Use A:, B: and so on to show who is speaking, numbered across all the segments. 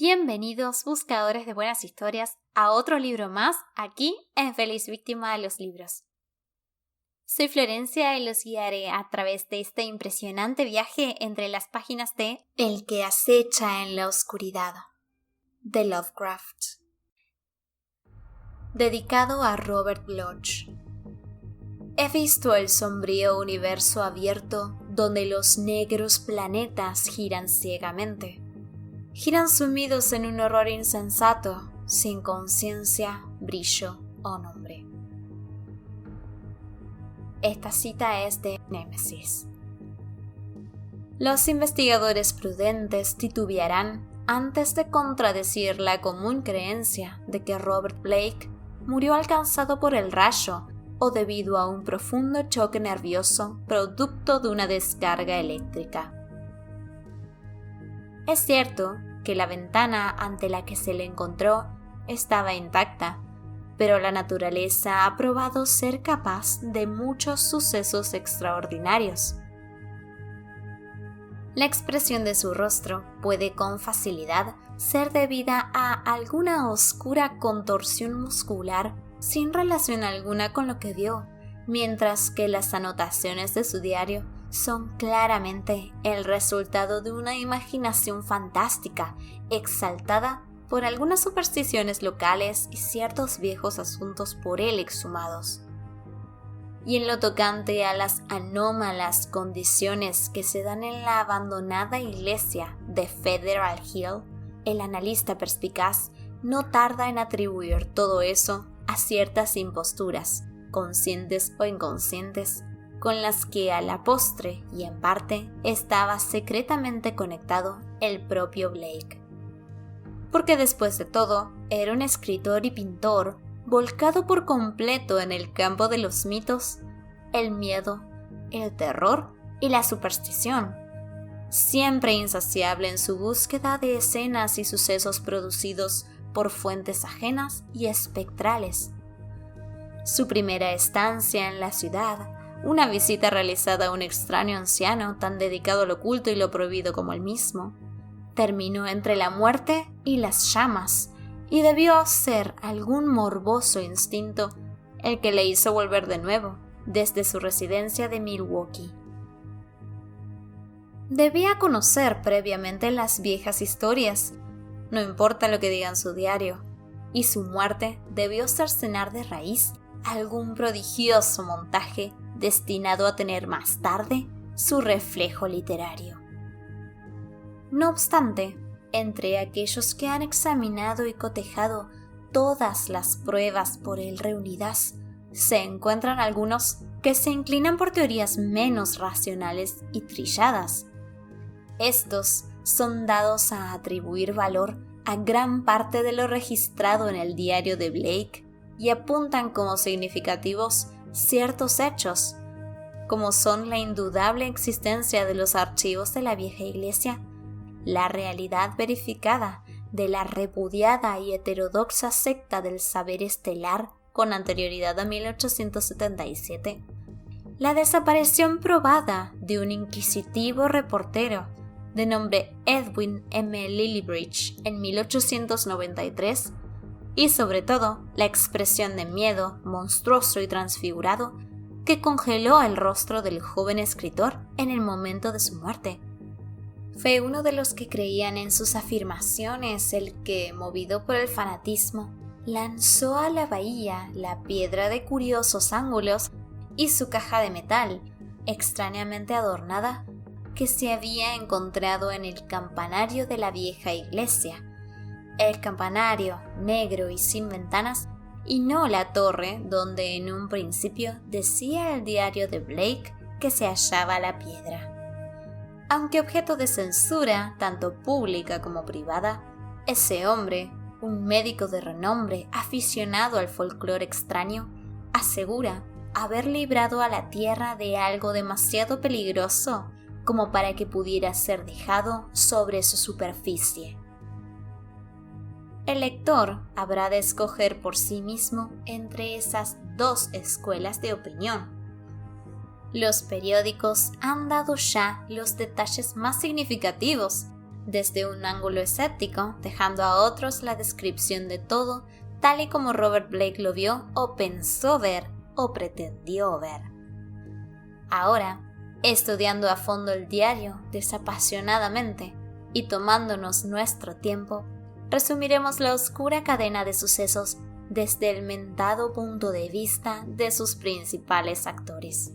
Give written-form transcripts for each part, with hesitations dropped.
A: Bienvenidos, buscadores de buenas historias, a otro libro más aquí en Feliz Víctima de los Libros. Soy Florencia y los guiaré a través de este impresionante viaje entre las páginas de El que acecha en la oscuridad, de Lovecraft. Dedicado a Robert Bloch. He visto el sombrío universo abierto donde los negros planetas giran ciegamente. Giran sumidos en un horror insensato, sin conciencia, brillo o nombre. Esta cita es de Némesis. Los investigadores prudentes titubearán antes de contradecir la común creencia de que Robert Blake murió alcanzado por el rayo o debido a un profundo choque nervioso producto de una descarga eléctrica. Es cierto que la ventana ante la que se le encontró estaba intacta, pero la naturaleza ha probado ser capaz de muchos sucesos extraordinarios. La expresión de su rostro puede con facilidad ser debida a alguna oscura contorsión muscular sin relación alguna con lo que vio, mientras que las anotaciones de su diario son claramente el resultado de una imaginación fantástica, exaltada por algunas supersticiones locales y ciertos viejos asuntos por él exhumados. Y en lo tocante a las anómalas condiciones que se dan en la abandonada iglesia de Federal Hill, el analista perspicaz no tarda en atribuir todo eso a ciertas imposturas, conscientes o inconscientes, con las que a la postre y en parte estaba secretamente conectado el propio Blake. Porque después de todo, era un escritor y pintor volcado por completo en el campo de los mitos, el miedo, el terror y la superstición, siempre insaciable en su búsqueda de escenas y sucesos producidos por fuentes ajenas y espectrales. Su primera estancia en la ciudad, una visita realizada a un extraño anciano tan dedicado al oculto y lo prohibido como él mismo, terminó entre la muerte y las llamas, y debió ser algún morboso instinto el que le hizo volver de nuevo desde su residencia de Milwaukee. Debía conocer previamente las viejas historias, no importa lo que diga en su diario, y su muerte debió cercenar de raíz algún prodigioso montaje destinado a tener más tarde su reflejo literario. No obstante, entre aquellos que han examinado y cotejado todas las pruebas por él reunidas, se encuentran algunos que se inclinan por teorías menos racionales y trilladas. Estos son dados a atribuir valor a gran parte de lo registrado en el diario de Blake y apuntan como significativos ciertos hechos, como son la indudable existencia de los archivos de la vieja iglesia, la realidad verificada de la repudiada y heterodoxa secta del saber estelar con anterioridad a 1877, la desaparición probada de un inquisitivo reportero de nombre Edwin M. Lillibridge en 1893, y sobre todo la expresión de miedo monstruoso y transfigurado que congeló el rostro del joven escritor en el momento de su muerte. Fue uno de los que creían en sus afirmaciones el que, movido por el fanatismo, lanzó a la bahía la piedra de curiosos ángulos y su caja de metal, extrañamente adornada, que se había encontrado en el campanario de la vieja iglesia. El campanario, negro y sin ventanas, y no la torre donde en un principio decía el diario de Blake que se hallaba la piedra. Aunque objeto de censura, tanto pública como privada, ese hombre, un médico de renombre aficionado al folclore extraño, asegura haber librado a la tierra de algo demasiado peligroso como para que pudiera ser dejado sobre su superficie. El lector habrá de escoger por sí mismo entre esas dos escuelas de opinión. Los periódicos han dado ya los detalles más significativos desde un ángulo escéptico, dejando a otros la descripción de todo tal y como Robert Blake lo vio o pensó ver o pretendió ver. Ahora, estudiando a fondo el diario desapasionadamente y tomándonos nuestro tiempo, resumiremos la oscura cadena de sucesos desde el mentado punto de vista de sus principales actores.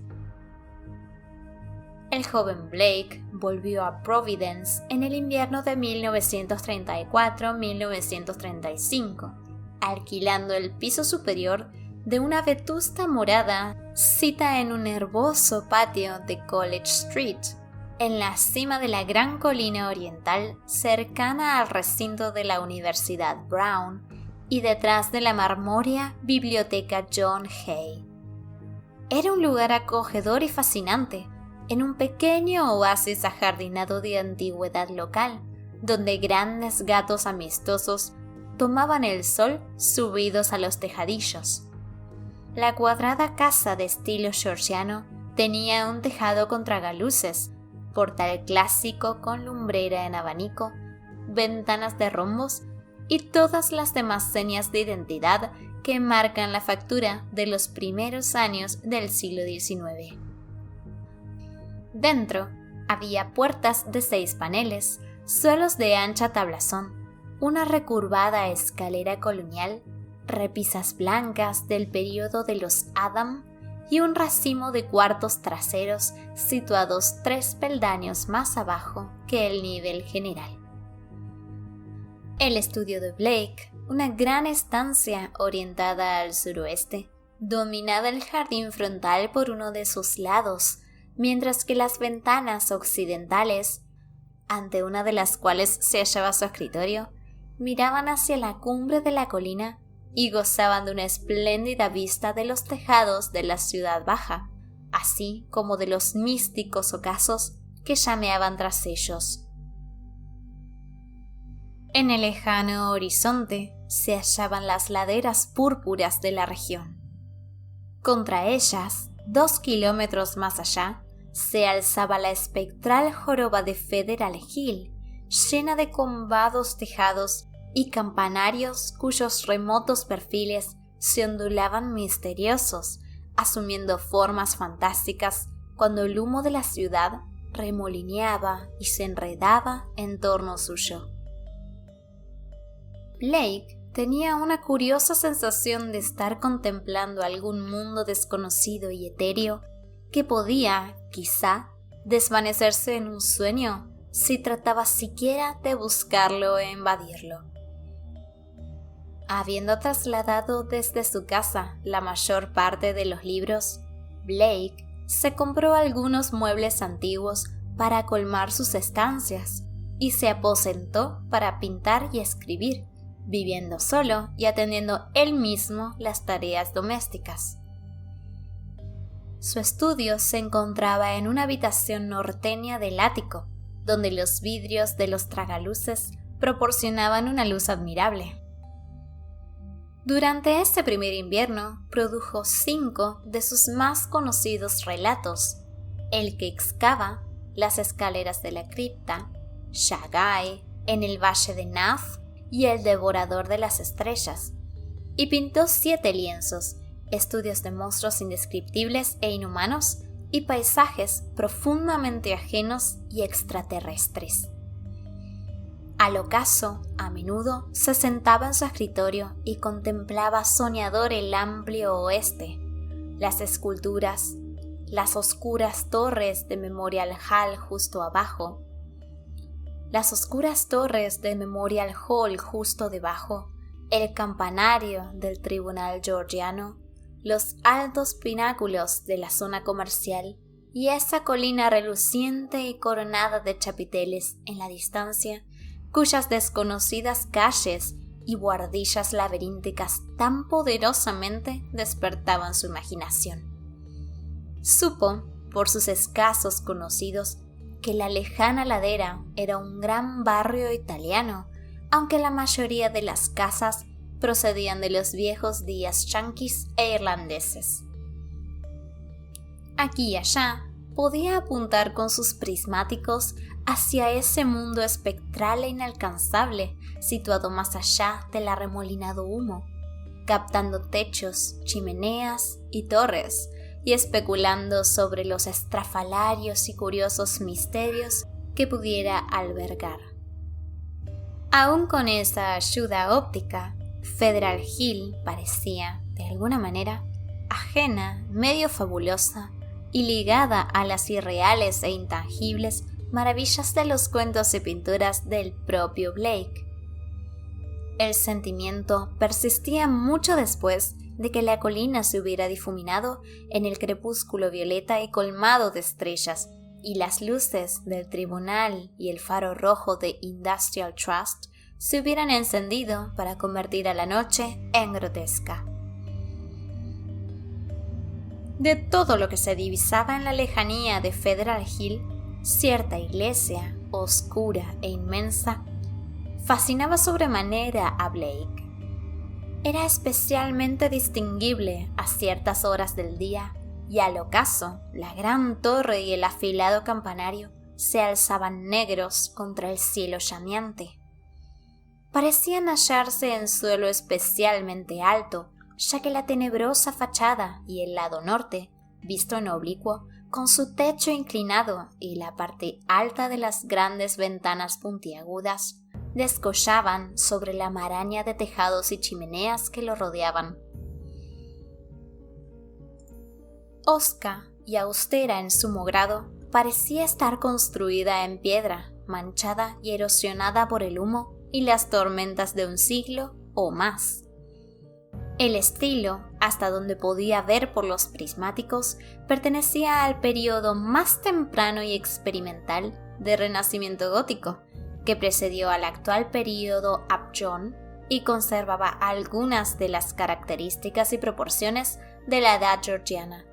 A: El joven Blake volvió a Providence en el invierno de 1934-1935, alquilando el piso superior de una vetusta morada sita en un herboso patio de College Street, en la cima de la gran colina oriental cercana al recinto de la Universidad Brown y detrás de la marmórea biblioteca John Hay. Era un lugar acogedor y fascinante, en un pequeño oasis ajardinado de antigüedad local, donde grandes gatos amistosos tomaban el sol subidos a los tejadillos. La cuadrada casa de estilo georgiano tenía un tejado con tragaluces, portal clásico con lumbrera en abanico, ventanas de rombos y todas las demás señas de identidad que marcan la factura de los primeros años del siglo XIX. Dentro había puertas de 6 paneles, suelos de ancha tablazón, una recurvada escalera colonial, repisas blancas del período de los Adam y un racimo de cuartos traseros situados 3 peldaños más abajo que el nivel general. El estudio de Blake, una gran estancia orientada al suroeste, dominaba el jardín frontal por uno de sus lados, mientras que las ventanas occidentales, ante una de las cuales se hallaba su escritorio, miraban hacia la cumbre de la colina y gozaban de una espléndida vista de los tejados de la ciudad baja, así como de los místicos ocasos que llameaban tras ellos. En el lejano horizonte se hallaban las laderas púrpuras de la región. Contra ellas, 2 kilómetros más allá, se alzaba la espectral joroba de Federal Hill, llena de combados tejados y campanarios cuyos remotos perfiles se ondulaban misteriosos, asumiendo formas fantásticas cuando el humo de la ciudad remolineaba y se enredaba en torno suyo. Blake tenía una curiosa sensación de estar contemplando algún mundo desconocido y etéreo que podía, quizá, desvanecerse en un sueño si trataba siquiera de buscarlo e invadirlo. Habiendo trasladado desde su casa la mayor parte de los libros, Blake se compró algunos muebles antiguos para colmar sus estancias y se aposentó para pintar y escribir, viviendo solo y atendiendo él mismo las tareas domésticas. Su estudio se encontraba en una habitación norteña del ático, donde los vidrios de los tragaluces proporcionaban una luz admirable. Durante este primer invierno produjo 5 de sus más conocidos relatos: El que excava, Las escaleras de la cripta, Shagai, En el valle de Naf y El devorador de las estrellas, y pintó 7 lienzos, estudios de monstruos indescriptibles e inhumanos y paisajes profundamente ajenos y extraterrestres. Al ocaso, a menudo, se sentaba en su escritorio y contemplaba soñador el amplio oeste, las esculturas, las oscuras torres de Memorial Hall justo abajo, el campanario del Tribunal Georgiano, los altos pináculos de la zona comercial y esa colina reluciente y coronada de chapiteles en la distancia, cuyas desconocidas calles y buhardillas laberínticas tan poderosamente despertaban su imaginación. Supo, por sus escasos conocidos, que la lejana ladera era un gran barrio italiano, aunque la mayoría de las casas procedían de los viejos días yanquis e irlandeses. Aquí y allá, podía apuntar con sus prismáticos hacia ese mundo espectral e inalcanzable situado más allá del arremolinado humo, captando techos, chimeneas y torres y especulando sobre los estrafalarios y curiosos misterios que pudiera albergar. Aún con esa ayuda óptica, Federal Hill parecía, de alguna manera, ajena, medio fabulosa y ligada a las irreales e intangibles maravillas de los cuentos y pinturas del propio Blake. El sentimiento persistía mucho después de que la colina se hubiera difuminado en el crepúsculo violeta y colmado de estrellas, y las luces del tribunal y el faro rojo de Industrial Trust se hubieran encendido para convertir a la noche en grotesca. De todo lo que se divisaba en la lejanía de Federal Hill, cierta iglesia, oscura e inmensa, fascinaba sobremanera a Blake. Era especialmente distinguible a ciertas horas del día, y al ocaso la gran torre y el afilado campanario se alzaban negros contra el cielo llameante. Parecían hallarse en suelo especialmente alto, ya que la tenebrosa fachada y el lado norte, visto en oblicuo, con su techo inclinado y la parte alta de las grandes ventanas puntiagudas, descollaban sobre la maraña de tejados y chimeneas que lo rodeaban. Hosca y austera en sumo grado, parecía estar construida en piedra, manchada y erosionada por el humo y las tormentas de un siglo o más. El estilo, hasta donde podía ver por los prismáticos, pertenecía al período más temprano y experimental de Renacimiento gótico, que precedió al actual período Upjohn y conservaba algunas de las características y proporciones de la Edad Georgiana.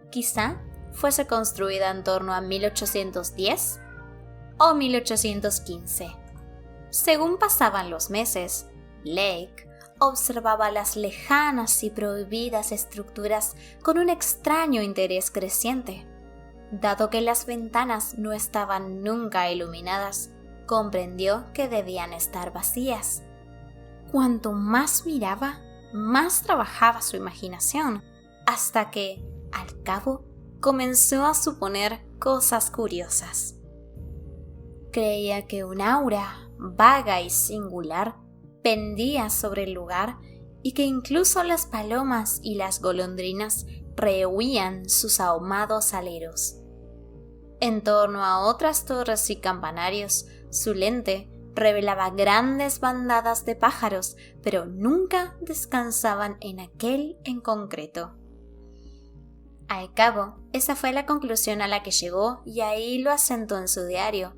A: Quizá fuese construida en torno a 1810 o 1815. Según pasaban los meses, Blake observaba las lejanas y prohibidas estructuras con un extraño interés creciente. Dado que las ventanas no estaban nunca iluminadas, comprendió que debían estar vacías. Cuanto más miraba, más trabajaba su imaginación, hasta que, al cabo, comenzó a suponer cosas curiosas. Creía que un aura, vaga y singular, pendía sobre el lugar y que incluso las palomas y las golondrinas rehuían sus ahumados aleros. En torno a otras torres y campanarios, su lente revelaba grandes bandadas de pájaros, pero nunca descansaban en aquel en concreto. Al cabo, esa fue la conclusión a la que llegó y ahí lo asentó en su diario.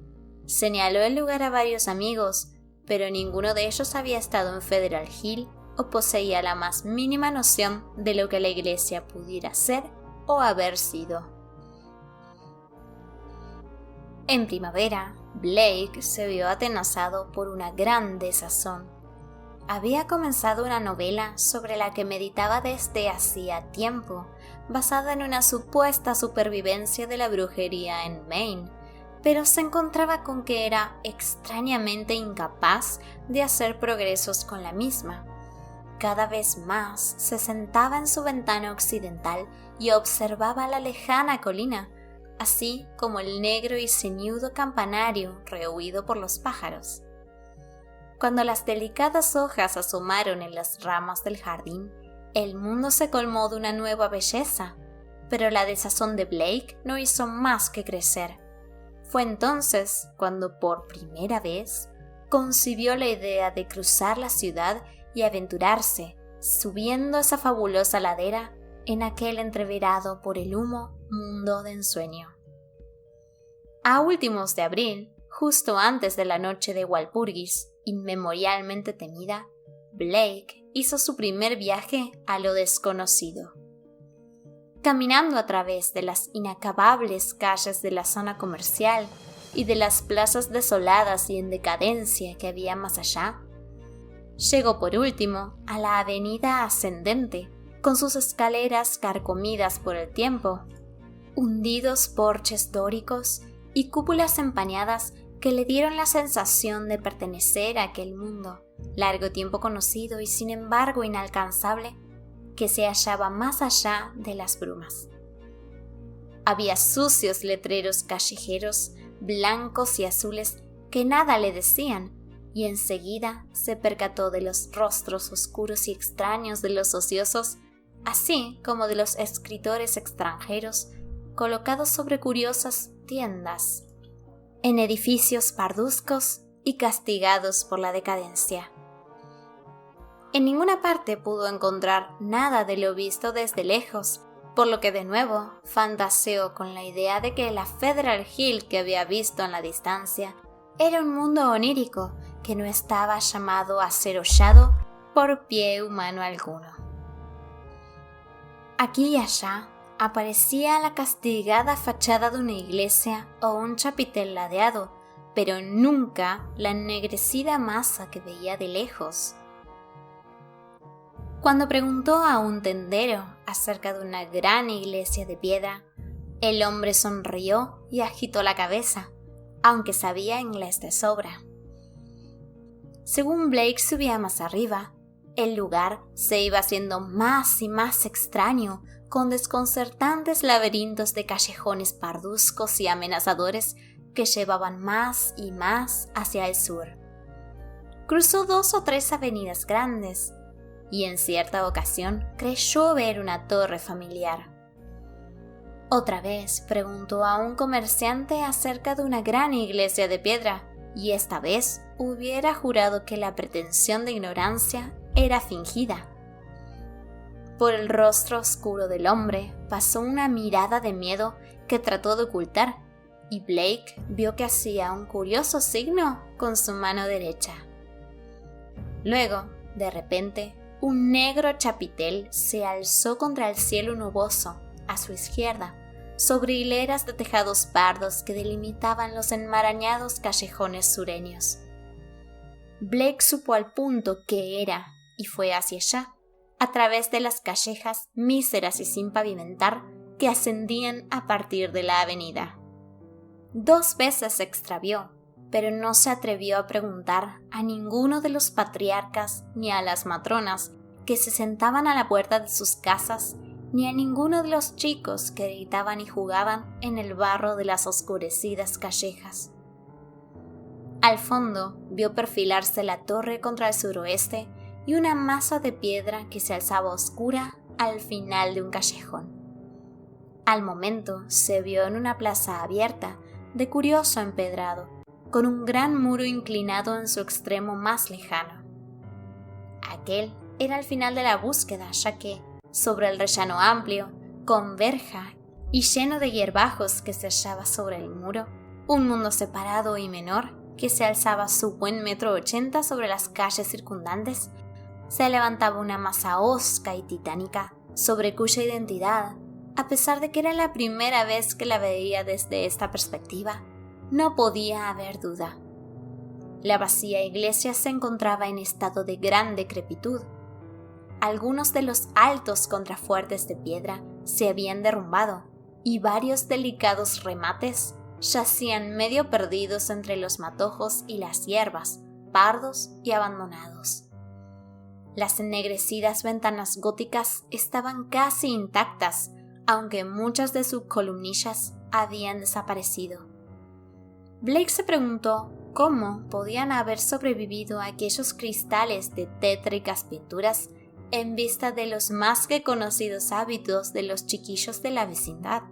A: Señaló el lugar a varios amigos, pero ninguno de ellos había estado en Federal Hill o poseía la más mínima noción de lo que la iglesia pudiera ser o haber sido. En primavera, Blake se vio atenazado por una gran desazón. Había comenzado una novela sobre la que meditaba desde hacía tiempo, basada en una supuesta supervivencia de la brujería en Maine, pero se encontraba con que era extrañamente incapaz de hacer progresos con la misma. Cada vez más se sentaba en su ventana occidental y observaba la lejana colina, así como el negro y ceñudo campanario rehuido por los pájaros. Cuando las delicadas hojas asomaron en las ramas del jardín, el mundo se colmó de una nueva belleza, pero la desazón de Blake no hizo más que crecer. Fue entonces cuando por primera vez concibió la idea de cruzar la ciudad y aventurarse, subiendo esa fabulosa ladera en aquel entreverado por el humo mundo de ensueño. A últimos de abril, justo antes de la noche de Walpurgis, inmemorialmente temida, Blake hizo su primer viaje a lo desconocido. Caminando a través de las inacabables calles de la zona comercial y de las plazas desoladas y en decadencia que había más allá, llegó por último a la avenida ascendente, con sus escaleras carcomidas por el tiempo, hundidos porches dóricos y cúpulas empañadas que le dieron la sensación de pertenecer a aquel mundo, largo tiempo conocido y sin embargo inalcanzable, que se hallaba más allá de las brumas. Había sucios letreros callejeros, blancos y azules, que nada le decían, y enseguida se percató de los rostros oscuros y extraños de los ociosos, así como de los escritores extranjeros, colocados sobre curiosas tiendas, en edificios parduzcos y castigados por la decadencia. En ninguna parte pudo encontrar nada de lo visto desde lejos, por lo que de nuevo fantaseó con la idea de que la Federal Hill que había visto en la distancia era un mundo onírico que no estaba llamado a ser hollado por pie humano alguno. Aquí y allá aparecía la castigada fachada de una iglesia o un chapitel ladeado, pero nunca la ennegrecida masa que veía de lejos. Cuando preguntó a un tendero acerca de una gran iglesia de piedra, el hombre sonrió y agitó la cabeza, aunque sabía inglés de sobra. Según Blake subía más arriba, el lugar se iba haciendo más y más extraño, con desconcertantes laberintos de callejones parduzcos y amenazadores que llevaban más y más hacia el sur. Cruzó 2 o 3 avenidas grandes, y en cierta ocasión creyó ver una torre familiar. Otra vez preguntó a un comerciante acerca de una gran iglesia de piedra, y esta vez hubiera jurado que la pretensión de ignorancia era fingida. Por el rostro oscuro del hombre pasó una mirada de miedo que trató de ocultar, y Blake vio que hacía un curioso signo con su mano derecha. Luego, de repente, un negro chapitel se alzó contra el cielo nuboso, a su izquierda, sobre hileras de tejados pardos que delimitaban los enmarañados callejones sureños. Blake supo al punto qué era y fue hacia allá, a través de las callejas míseras y sin pavimentar que ascendían a partir de la avenida. 2 veces se extravió, pero no se atrevió a preguntar a ninguno de los patriarcas ni a las matronas que se sentaban a la puerta de sus casas, ni a ninguno de los chicos que gritaban y jugaban en el barro de las oscurecidas callejas. Al fondo vio perfilarse la torre contra el suroeste y una masa de piedra que se alzaba oscura al final de un callejón. Al momento se vio en una plaza abierta, de curioso empedrado, con un gran muro inclinado en su extremo más lejano. Aquel era el final de la búsqueda, ya que, sobre el rellano amplio, con verja y lleno de hierbajos que se hallaba sobre el muro, un mundo separado y menor que se alzaba su buen 1,80 m sobre las calles circundantes, se levantaba una masa hosca y titánica sobre cuya identidad, a pesar de que era la primera vez que la veía desde esta perspectiva, no podía haber duda. La vacía iglesia se encontraba en estado de gran decrepitud. Algunos de los altos contrafuertes de piedra se habían derrumbado y varios delicados remates yacían medio perdidos entre los matojos y las hierbas, pardos y abandonados. Las ennegrecidas ventanas góticas estaban casi intactas, aunque muchas de sus columnillas habían desaparecido. Blake se preguntó cómo podían haber sobrevivido aquellos cristales de tétricas pinturas en vista de los más que conocidos hábitos de los chiquillos de la vecindad.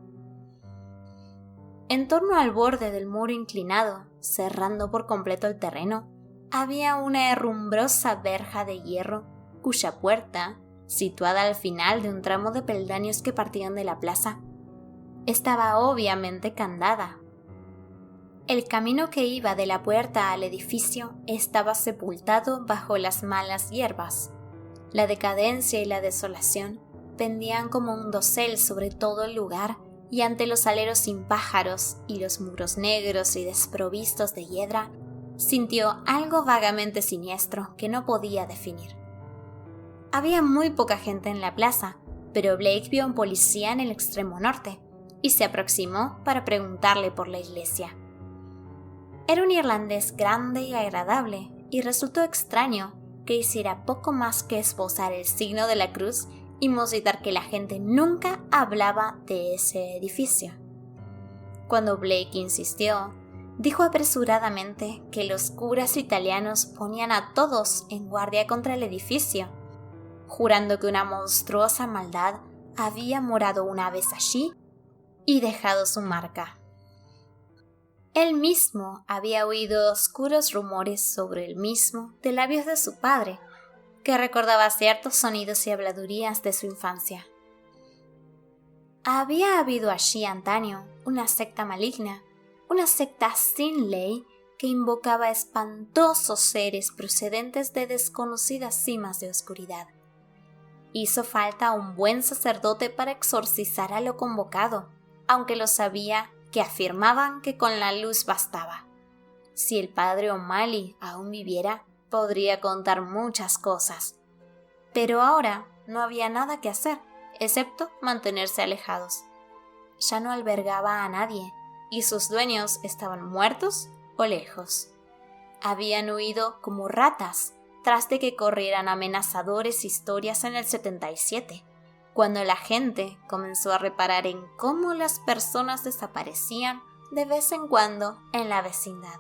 A: En torno al borde del muro inclinado, cerrando por completo el terreno, había una herrumbrosa verja de hierro cuya puerta, situada al final de un tramo de peldaños que partían de la plaza, estaba obviamente candada. El camino que iba de la puerta al edificio estaba sepultado bajo las malas hierbas. La decadencia y la desolación pendían como un dosel sobre todo el lugar, y ante los aleros sin pájaros y los muros negros y desprovistos de hiedra, sintió algo vagamente siniestro que no podía definir. Había muy poca gente en la plaza, pero Blake vio a un policía en el extremo norte, y se aproximó para preguntarle por la iglesia. Era un irlandés grande y agradable, y resultó extraño que hiciera poco más que esbozar el signo de la cruz y mostrar que la gente nunca hablaba de ese edificio. Cuando Blake insistió, dijo apresuradamente que los curas italianos ponían a todos en guardia contra el edificio, jurando que una monstruosa maldad había morado una vez allí y dejado su marca. Él mismo había oído oscuros rumores sobre el mismo de labios de su padre, que recordaba ciertos sonidos y habladurías de su infancia. Había habido allí antaño una secta maligna, una secta sin ley que invocaba espantosos seres procedentes de desconocidas cimas de oscuridad. Hizo falta un buen sacerdote para exorcizar a lo convocado, aunque lo sabía que afirmaban que con la luz bastaba. Si el padre O'Malley aún viviera, podría contar muchas cosas. Pero ahora no había nada que hacer, excepto mantenerse alejados. Ya no albergaba a nadie, y sus dueños estaban muertos o lejos. Habían huido como ratas, tras de que corrieran amenazadores historias en el 77. Cuando la gente comenzó a reparar en cómo las personas desaparecían de vez en cuando en la vecindad.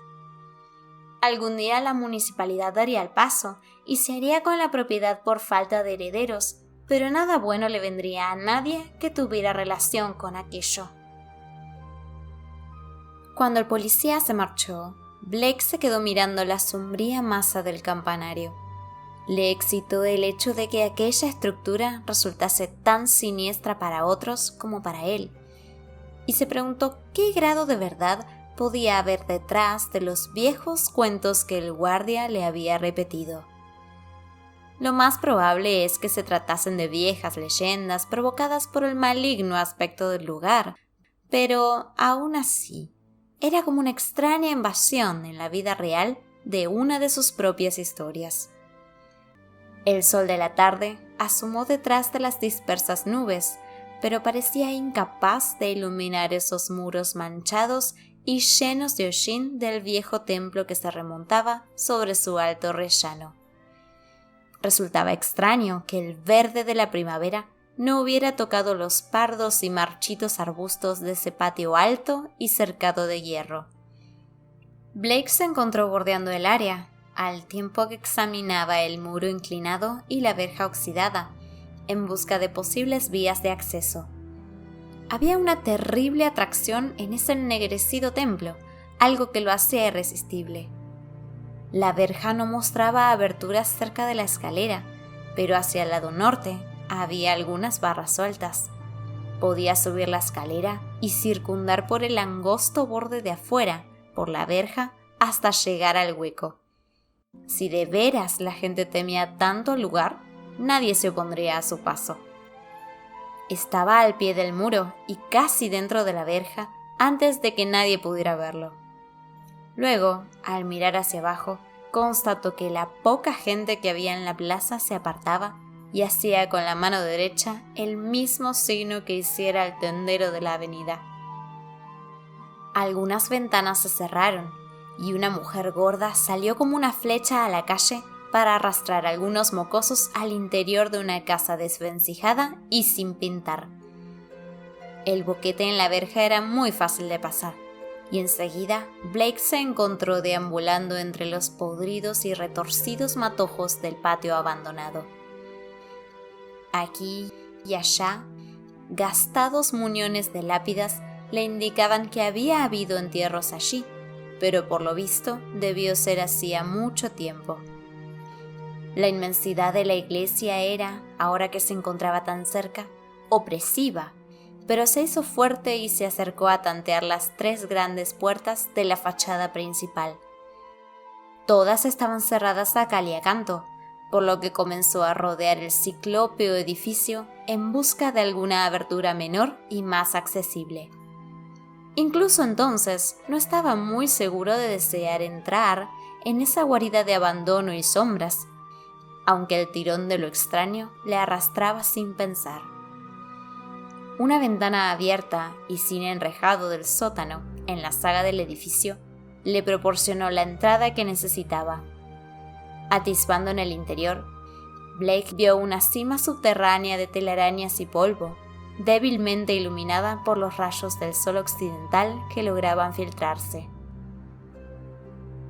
A: Algún día la municipalidad daría el paso y se haría con la propiedad por falta de herederos, pero nada bueno le vendría a nadie que tuviera relación con aquello. Cuando el policía se marchó, Blake se quedó mirando la sombría masa del campanario. Le excitó el hecho de que aquella estructura resultase tan siniestra para otros como para él, y se preguntó qué grado de verdad podía haber detrás de los viejos cuentos que el guardia le había repetido. Lo más probable es que se tratasen de viejas leyendas provocadas por el maligno aspecto del lugar, pero aún así, era como una extraña invasión en la vida real de una de sus propias historias. El sol de la tarde asomó detrás de las dispersas nubes, pero parecía incapaz de iluminar esos muros manchados y llenos de hollín del viejo templo que se remontaba sobre su alto rellano. Resultaba extraño que el verde de la primavera no hubiera tocado los pardos y marchitos arbustos de ese patio alto y cercado de hierro. Blake se encontró bordeando el área, al tiempo que examinaba el muro inclinado y la verja oxidada, en busca de posibles vías de acceso. Había una terrible atracción en ese ennegrecido templo, algo que lo hacía irresistible. La verja no mostraba aberturas cerca de la escalera, pero hacia el lado norte había algunas barras sueltas. Podía subir la escalera y circundar por el angosto borde de afuera, por la verja, hasta llegar al hueco. Si de veras la gente temía tanto el lugar, nadie se opondría a su paso. Estaba al pie del muro y casi dentro de la verja antes de que nadie pudiera verlo. Luego, al mirar hacia abajo, constató que la poca gente que había en la plaza se apartaba y hacía con la mano derecha el mismo signo que hiciera el tendero de la avenida. Algunas ventanas se cerraron y una mujer gorda salió como una flecha a la calle para arrastrar algunos mocosos al interior de una casa desvencijada y sin pintar. El boquete en la verja era muy fácil de pasar, y enseguida Blake se encontró deambulando entre los podridos y retorcidos matojos del patio abandonado. Aquí y allá, gastados muñones de lápidas le indicaban que había habido entierros allí, pero por lo visto debió ser hacía mucho tiempo. La inmensidad de la iglesia era, ahora que se encontraba tan cerca, opresiva, pero se hizo fuerte y se acercó a tantear las 3 grandes puertas de la fachada principal. Todas estaban cerradas a cal y a canto, por lo que comenzó a rodear el ciclópeo edificio en busca de alguna abertura menor y más accesible. Incluso entonces no estaba muy seguro de desear entrar en esa guarida de abandono y sombras, aunque el tirón de lo extraño le arrastraba sin pensar. Una ventana abierta y sin enrejado del sótano en la saga del edificio le proporcionó la entrada que necesitaba. Atisbando en el interior, Blake vio una cima subterránea de telarañas y polvo, débilmente iluminada por los rayos del sol occidental que lograban filtrarse.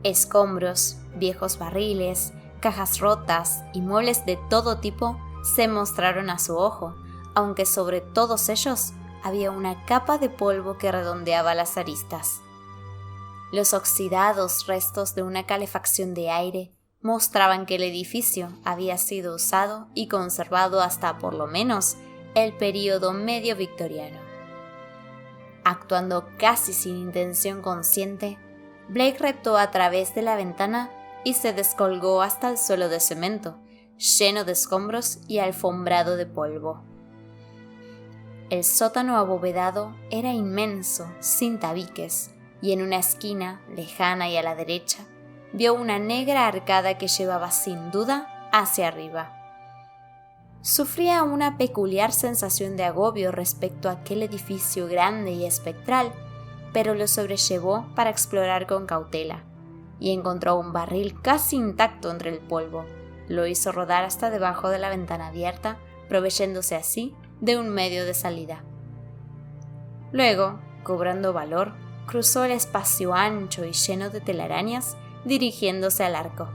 A: Escombros, viejos barriles, cajas rotas y muebles de todo tipo se mostraron a su ojo, aunque sobre todos ellos había una capa de polvo que redondeaba las aristas. Los oxidados restos de una calefacción de aire mostraban que el edificio había sido usado y conservado hasta, por lo menos, el período medio victoriano. Actuando casi sin intención consciente, Blake reptó a través de la ventana y se descolgó hasta el suelo de cemento, lleno de escombros y alfombrado de polvo. El sótano abovedado era inmenso, sin tabiques, y en una esquina, lejana y a la derecha, vio una negra arcada que llevaba sin duda hacia arriba. Sufría una peculiar sensación de agobio respecto a aquel edificio grande y espectral, pero lo sobrellevó para explorar con cautela, y encontró un barril casi intacto entre el polvo. Lo hizo rodar hasta debajo de la ventana abierta, proveyéndose así de un medio de salida. Luego, cobrando valor, cruzó el espacio ancho y lleno de telarañas, dirigiéndose al arco.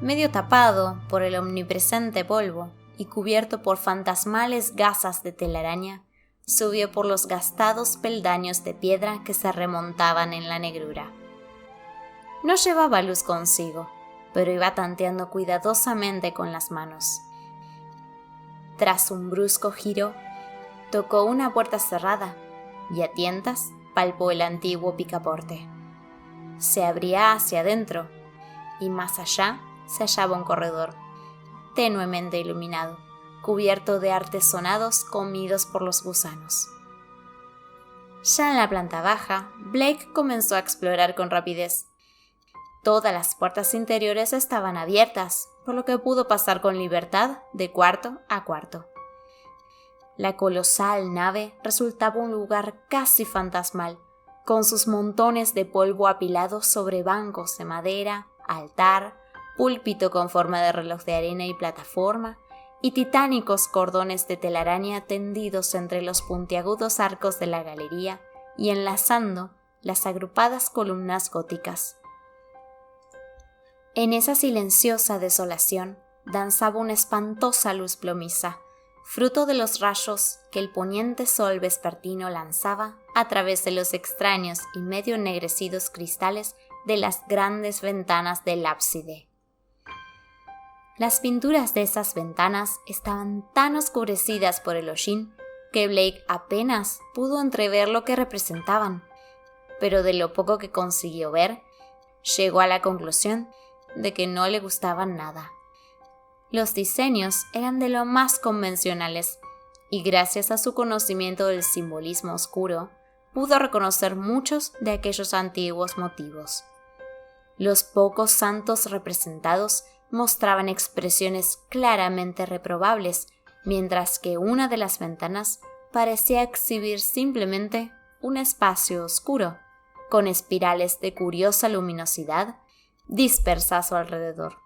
A: Medio tapado por el omnipresente polvo y cubierto por fantasmales gasas de telaraña, subió por los gastados peldaños de piedra que se remontaban en la negrura. No llevaba luz consigo, pero iba tanteando cuidadosamente con las manos. Tras un brusco giro, tocó una puerta cerrada y a tientas palpó el antiguo picaporte. Se abría hacia adentro y más allá se hallaba un corredor, tenuemente iluminado, cubierto de artesonados comidos por los gusanos. Ya en la planta baja, Blake comenzó a explorar con rapidez. Todas las puertas interiores estaban abiertas, por lo que pudo pasar con libertad de cuarto a cuarto. La colosal nave resultaba un lugar casi fantasmal, con sus montones de polvo apilados sobre bancos de madera, altar, púlpito con forma de reloj de arena y plataforma, y titánicos cordones de telaraña tendidos entre los puntiagudos arcos de la galería y enlazando las agrupadas columnas góticas. En esa silenciosa desolación danzaba una espantosa luz plomiza, fruto de los rayos que el poniente sol vespertino lanzaba a través de los extraños y medio ennegrecidos cristales de las grandes ventanas del ábside. Las pinturas de esas ventanas estaban tan oscurecidas por el hollín que Blake apenas pudo entrever lo que representaban, pero de lo poco que consiguió ver, llegó a la conclusión de que no le gustaban nada. Los diseños eran de lo más convencionales, y gracias a su conocimiento del simbolismo oscuro, pudo reconocer muchos de aquellos antiguos motivos. Los pocos santos representados mostraban expresiones claramente reprobables, mientras que una de las ventanas parecía exhibir simplemente un espacio oscuro, con espirales de curiosa luminosidad dispersas a su alrededor.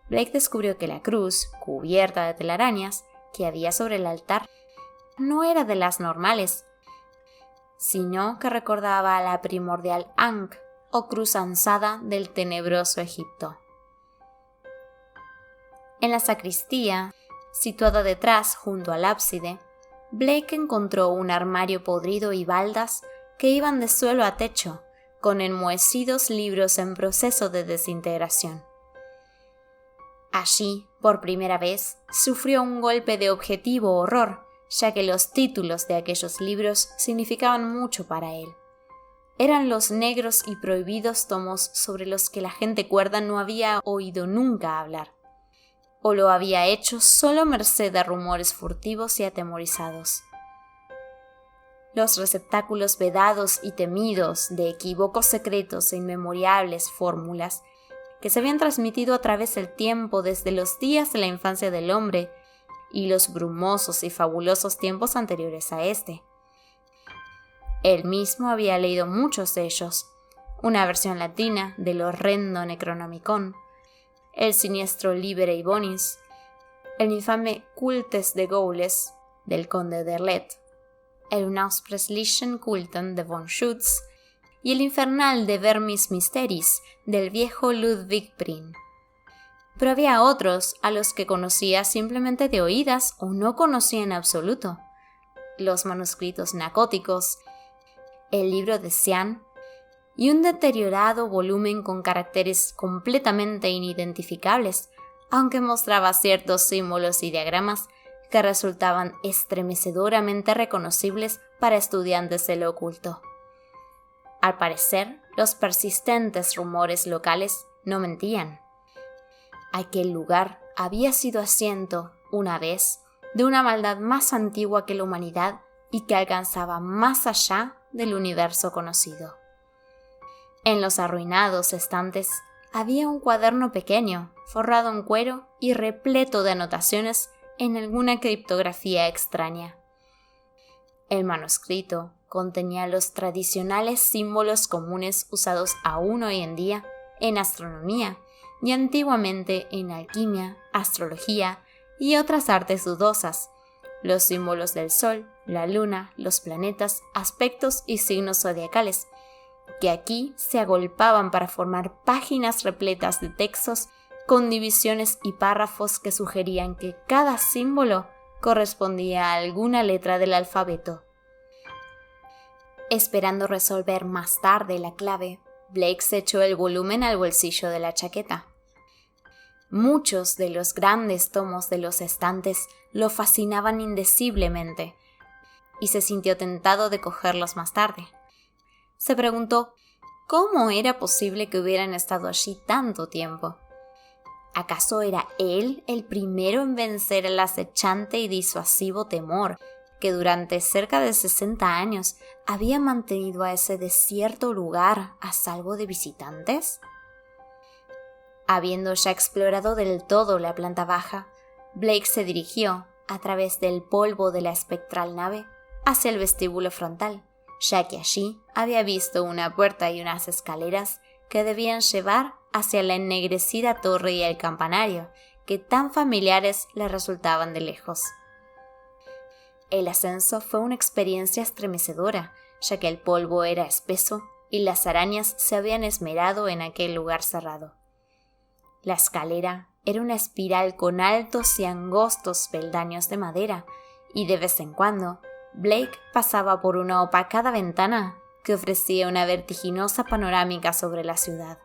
A: Blake descubrió que la cruz, cubierta de telarañas, que había sobre el altar, no era de las normales, sino que recordaba a la primordial Ankh, o cruz ansada del tenebroso Egipto. En la sacristía, situada detrás junto al ábside, Blake encontró un armario podrido y baldas que iban de suelo a techo, con enmohecidos libros en proceso de desintegración. Allí, por primera vez, sufrió un golpe de objetivo horror, ya que los títulos de aquellos libros significaban mucho para él. Eran los negros y prohibidos tomos sobre los que la gente cuerda no había oído nunca hablar, o lo había hecho solo merced a rumores furtivos y atemorizados. Los receptáculos vedados y temidos de equívocos secretos e inmemoriables fórmulas que se habían transmitido a través del tiempo desde los días de la infancia del hombre y los brumosos y fabulosos tiempos anteriores a este. Él mismo había leído muchos de ellos, una versión latina del horrendo Necronomicon, el siniestro Liber Bonis, el infame Cultes de Gaules del conde de Erlet, el Unausprechlichen Kulten de von Schütz y el infernal de Vermis Mysteris del viejo Ludwig Prien. Pero había otros a los que conocía simplemente de oídas o no conocía en absoluto. Los manuscritos nacóticos, el libro de Cian y un deteriorado volumen con caracteres completamente inidentificables, aunque mostraba ciertos símbolos y diagramas que resultaban estremecedoramente reconocibles para estudiantes de lo oculto. Al parecer, los persistentes rumores locales no mentían. Aquel lugar había sido asiento, una vez, de una maldad más antigua que la humanidad y que alcanzaba más allá del universo conocido. En los arruinados estantes había un cuaderno pequeño, forrado en cuero y repleto de anotaciones en alguna criptografía extraña. El manuscrito contenía los tradicionales símbolos comunes usados aún hoy en día en astronomía y antiguamente en alquimia, astrología y otras artes dudosas, los símbolos del Sol, la Luna, los planetas, aspectos y signos zodiacales, que aquí se agolpaban para formar páginas repletas de textos con divisiones y párrafos que sugerían que cada símbolo correspondía a alguna letra del alfabeto. Esperando resolver más tarde la clave, Blake se echó el volumen al bolsillo de la chaqueta. Muchos de los grandes tomos de los estantes lo fascinaban indeciblemente, y se sintió tentado de cogerlos más tarde. Se preguntó cómo era posible que hubieran estado allí tanto tiempo. ¿Acaso era él el primero en vencer el acechante y disuasivo temor que durante cerca de 60 años había mantenido a ese desierto lugar a salvo de visitantes? Habiendo ya explorado del todo la planta baja, Blake se dirigió, a través del polvo de la espectral nave, hacia el vestíbulo frontal, ya que allí había visto una puerta y unas escaleras que debían llevar hacia la ennegrecida torre y el campanario, que tan familiares le resultaban de lejos. El ascenso fue una experiencia estremecedora, ya que el polvo era espeso y las arañas se habían esmerado en aquel lugar cerrado. La escalera era una espiral con altos y angostos peldaños de madera, y de vez en cuando Blake pasaba por una opacada ventana que ofrecía una vertiginosa panorámica sobre la ciudad.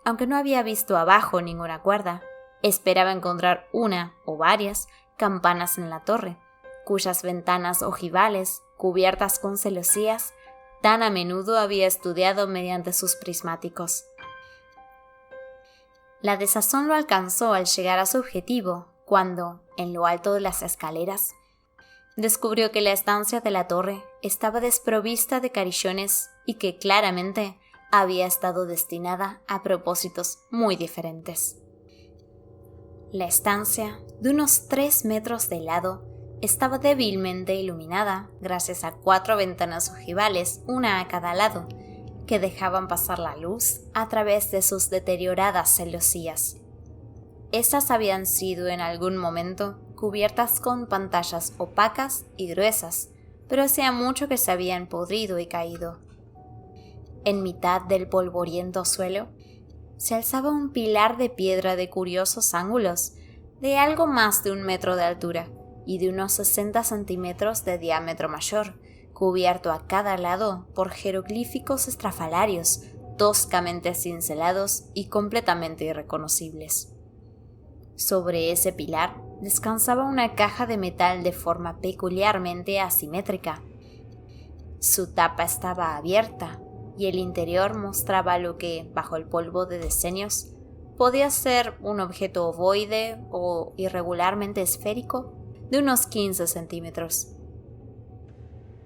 A: Aunque no había visto abajo ninguna cuerda, esperaba encontrar una o varias campanas en la torre, cuyas ventanas ojivales, cubiertas con celosías, tan a menudo había estudiado mediante sus prismáticos. La desazón lo alcanzó al llegar a su objetivo, cuando, en lo alto de las escaleras, descubrió que la estancia de la torre estaba desprovista de carillones y que claramente había estado destinada a propósitos muy diferentes. La estancia, de unos 3 metros de lado, estaba débilmente iluminada gracias a 4 ventanas ojivales, una a cada lado, que dejaban pasar la luz a través de sus deterioradas celosías. Estas habían sido en algún momento cubiertas con pantallas opacas y gruesas, pero hacía mucho que se habían podrido y caído. En mitad del polvoriento suelo se alzaba un pilar de piedra de curiosos ángulos, de algo más de 1 metro de altura y de unos 60 centímetros de diámetro mayor, cubierto a cada lado por jeroglíficos estrafalarios, toscamente cincelados y completamente irreconocibles. Sobre ese pilar descansaba una caja de metal de forma peculiarmente asimétrica. Su tapa estaba abierta y el interior mostraba lo que, bajo el polvo de decenios, podía ser un objeto ovoide o irregularmente esférico de unos 15 centímetros.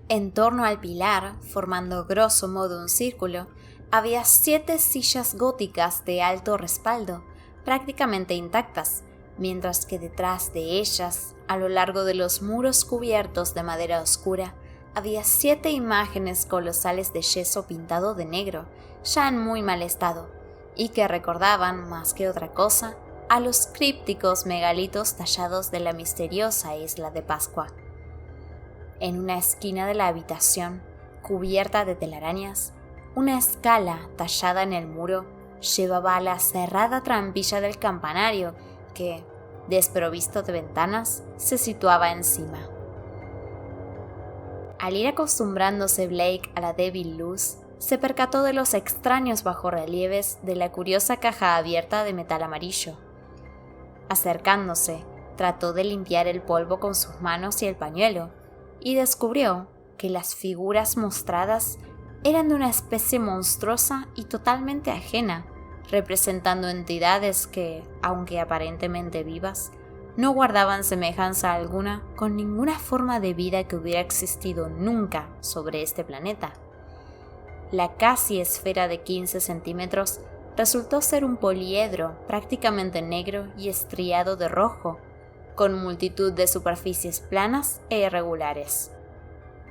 A: En torno al pilar, formando grosso modo un círculo, había 7 sillas góticas de alto respaldo, prácticamente intactas, mientras que detrás de ellas, a lo largo de los muros cubiertos de madera oscura, había 7 imágenes colosales de yeso pintado de negro, ya en muy mal estado, y que recordaban, más que otra cosa, a los crípticos megalitos tallados de la misteriosa isla de Pascua. En una esquina de la habitación, cubierta de telarañas, una escala tallada en el muro llevaba a la cerrada trampilla del campanario que, desprovisto de ventanas, se situaba encima. Al ir acostumbrándose Blake a la débil luz, se percató de los extraños bajorrelieves de la curiosa caja abierta de metal amarillo. Acercándose, trató de limpiar el polvo con sus manos y el pañuelo, y descubrió que las figuras mostradas eran de una especie monstruosa y totalmente ajena, representando entidades que, aunque aparentemente vivas, no guardaban semejanza alguna con ninguna forma de vida que hubiera existido nunca sobre este planeta. La casi esfera de 15 centímetros resultó ser un poliedro prácticamente negro y estriado de rojo, con multitud de superficies planas e irregulares.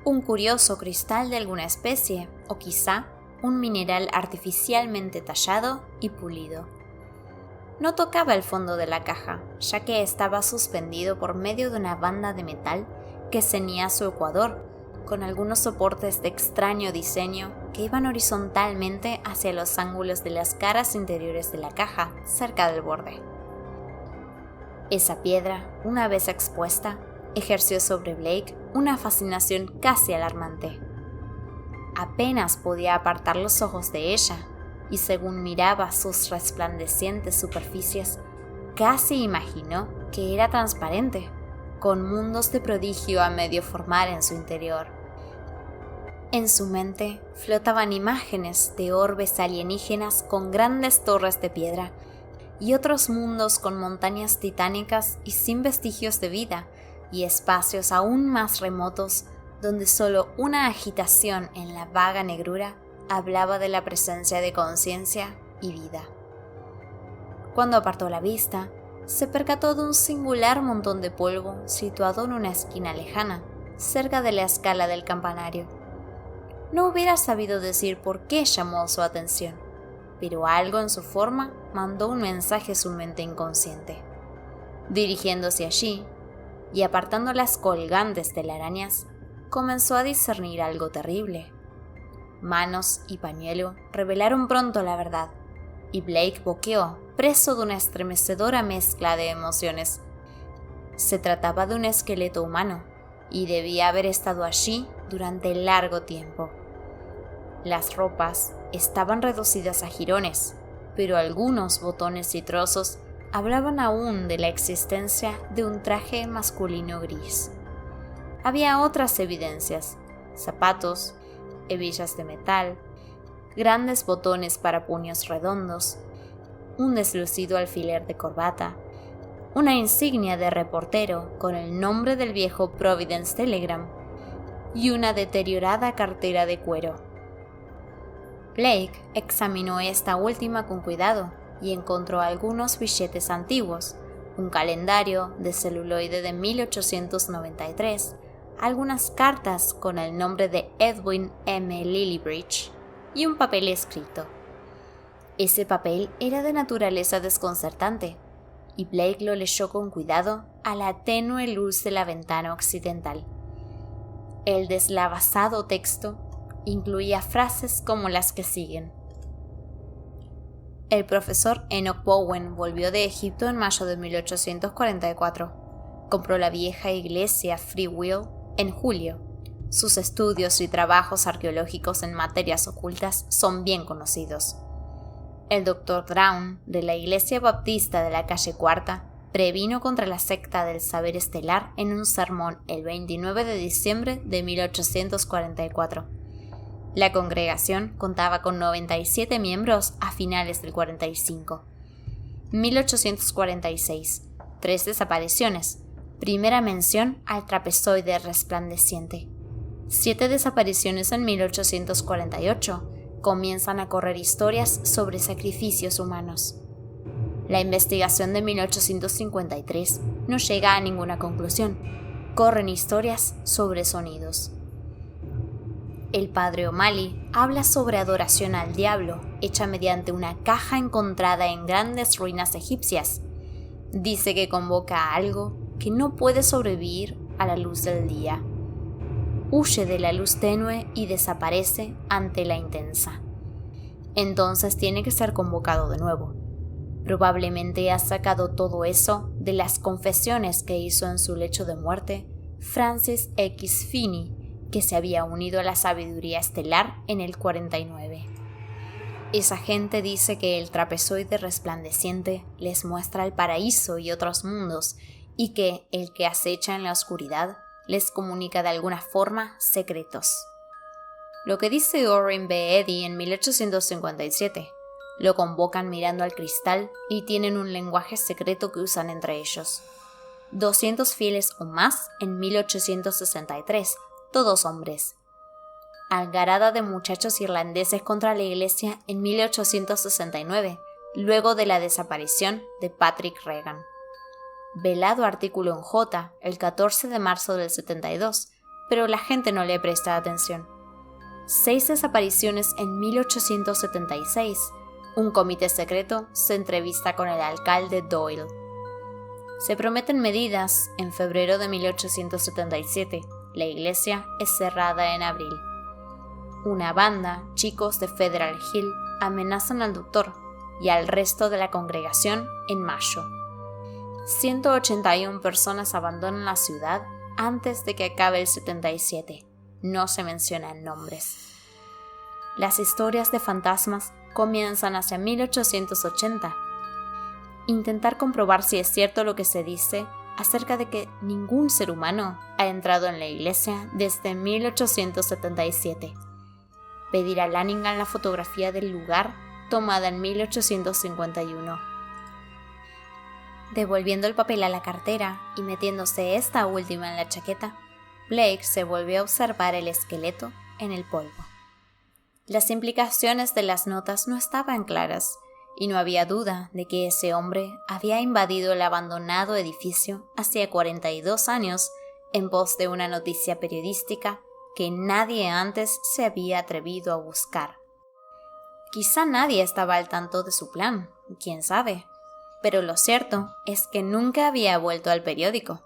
A: Un curioso cristal de alguna especie, o quizá un mineral artificialmente tallado y pulido. No tocaba el fondo de la caja, ya que estaba suspendido por medio de una banda de metal que ceñía su ecuador, con algunos soportes de extraño diseño que iban horizontalmente hacia los ángulos de las caras interiores de la caja, cerca del borde. Esa piedra, una vez expuesta, ejerció sobre Blake una fascinación casi alarmante. Apenas podía apartar los ojos de ella, y según miraba sus resplandecientes superficies, casi imaginó que era transparente, con mundos de prodigio a medio formar en su interior. En su mente flotaban imágenes de orbes alienígenas con grandes torres de piedra y otros mundos con montañas titánicas y sin vestigios de vida, y espacios aún más remotos donde solo una agitación en la vaga negrura hablaba de la presencia de conciencia y vida. Cuando apartó la vista, se percató de un singular montón de polvo situado en una esquina lejana, cerca de la escala del campanario. No hubiera sabido decir por qué llamó su atención, pero algo en su forma mandó un mensaje a su mente inconsciente. Dirigiéndose allí, y apartando las colgantes telarañas, comenzó a discernir algo terrible. Manos y pañuelo revelaron pronto la verdad, y Blake boqueó, preso de una estremecedora mezcla de emociones. Se trataba de un esqueleto humano, y debía haber estado allí durante largo tiempo. Las ropas estaban reducidas a jirones, pero algunos botones y trozos hablaban aún de la existencia de un traje masculino gris. Había otras evidencias: zapatos, hebillas de metal, grandes botones para puños redondos, un deslucido alfiler de corbata, una insignia de reportero con el nombre del viejo Providence Telegram y una deteriorada cartera de cuero. Blake examinó esta última con cuidado y encontró algunos billetes antiguos, un calendario de celuloide de 1893, algunas cartas con el nombre de Edwin M. Lillibridge y un papel escrito. Ese papel era de naturaleza desconcertante, y Blake lo leyó con cuidado a la tenue luz de la ventana occidental. El deslavazado texto incluía frases como las que siguen. El profesor Enoch Bowen volvió de Egipto en mayo de 1844. Compró la vieja iglesia Free Will en julio. Sus estudios y trabajos arqueológicos en materias ocultas son bien conocidos. El Dr. Brown, de la Iglesia Baptista de la calle Cuarta, previno contra la secta del saber estelar en un sermón el 29 de diciembre de 1844. La congregación contaba con 97 miembros a finales del 45. 1846. 3 desapariciones. Primera mención al trapezoide resplandeciente. 7 desapariciones en 1848. Comienzan a correr historias sobre sacrificios humanos. La investigación de 1853 no llega a ninguna conclusión. Corren historias sobre sonidos. El padre O'Malley habla sobre adoración al diablo, hecha mediante una caja encontrada en grandes ruinas egipcias. Dice que convoca a algo que no puede sobrevivir a la luz del día. Huye de la luz tenue y desaparece ante la intensa. Entonces tiene que ser convocado de nuevo. Probablemente ha sacado todo eso de las confesiones que hizo en su lecho de muerte Francis X. Finney, que se había unido a la sabiduría estelar en el 49. Esa gente dice que el trapezoide resplandeciente les muestra el paraíso y otros mundos, y que el que acecha en la oscuridad les comunica de alguna forma secretos. Lo que dice Orrin B. Eddy en 1857. Lo convocan mirando al cristal y tienen un lenguaje secreto que usan entre ellos. 200 fieles o más en 1863, todos hombres. Algarada de muchachos irlandeses contra la iglesia en 1869, luego de la desaparición de Patrick Regan. Velado artículo en J el 14 de marzo del 72, pero la gente no le presta atención. 6 desapariciones en 1876. Un comité secreto se entrevista con el alcalde Doyle. Se prometen medidas en febrero de 1877. La iglesia es cerrada en abril. Una banda, chicos de Federal Hill, amenazan al doctor y al resto de la congregación en mayo. 181 personas abandonan la ciudad antes de que acabe el 77. No se mencionan nombres. Las historias de fantasmas comienzan hacia 1880. Intentar comprobar si es cierto lo que se dice acerca de que ningún ser humano ha entrado en la iglesia desde 1877. Pedir a Lanigan la fotografía del lugar tomada en 1851. Devolviendo el papel a la cartera y metiéndose esta última en la chaqueta, Blake se volvió a observar el esqueleto en el polvo. Las implicaciones de las notas no estaban claras, y no había duda de que ese hombre había invadido el abandonado edificio hacía 42 años en pos de una noticia periodística que nadie antes se había atrevido a buscar. Quizá nadie estaba al tanto de su plan, quién sabe, pero lo cierto es que nunca había vuelto al periódico.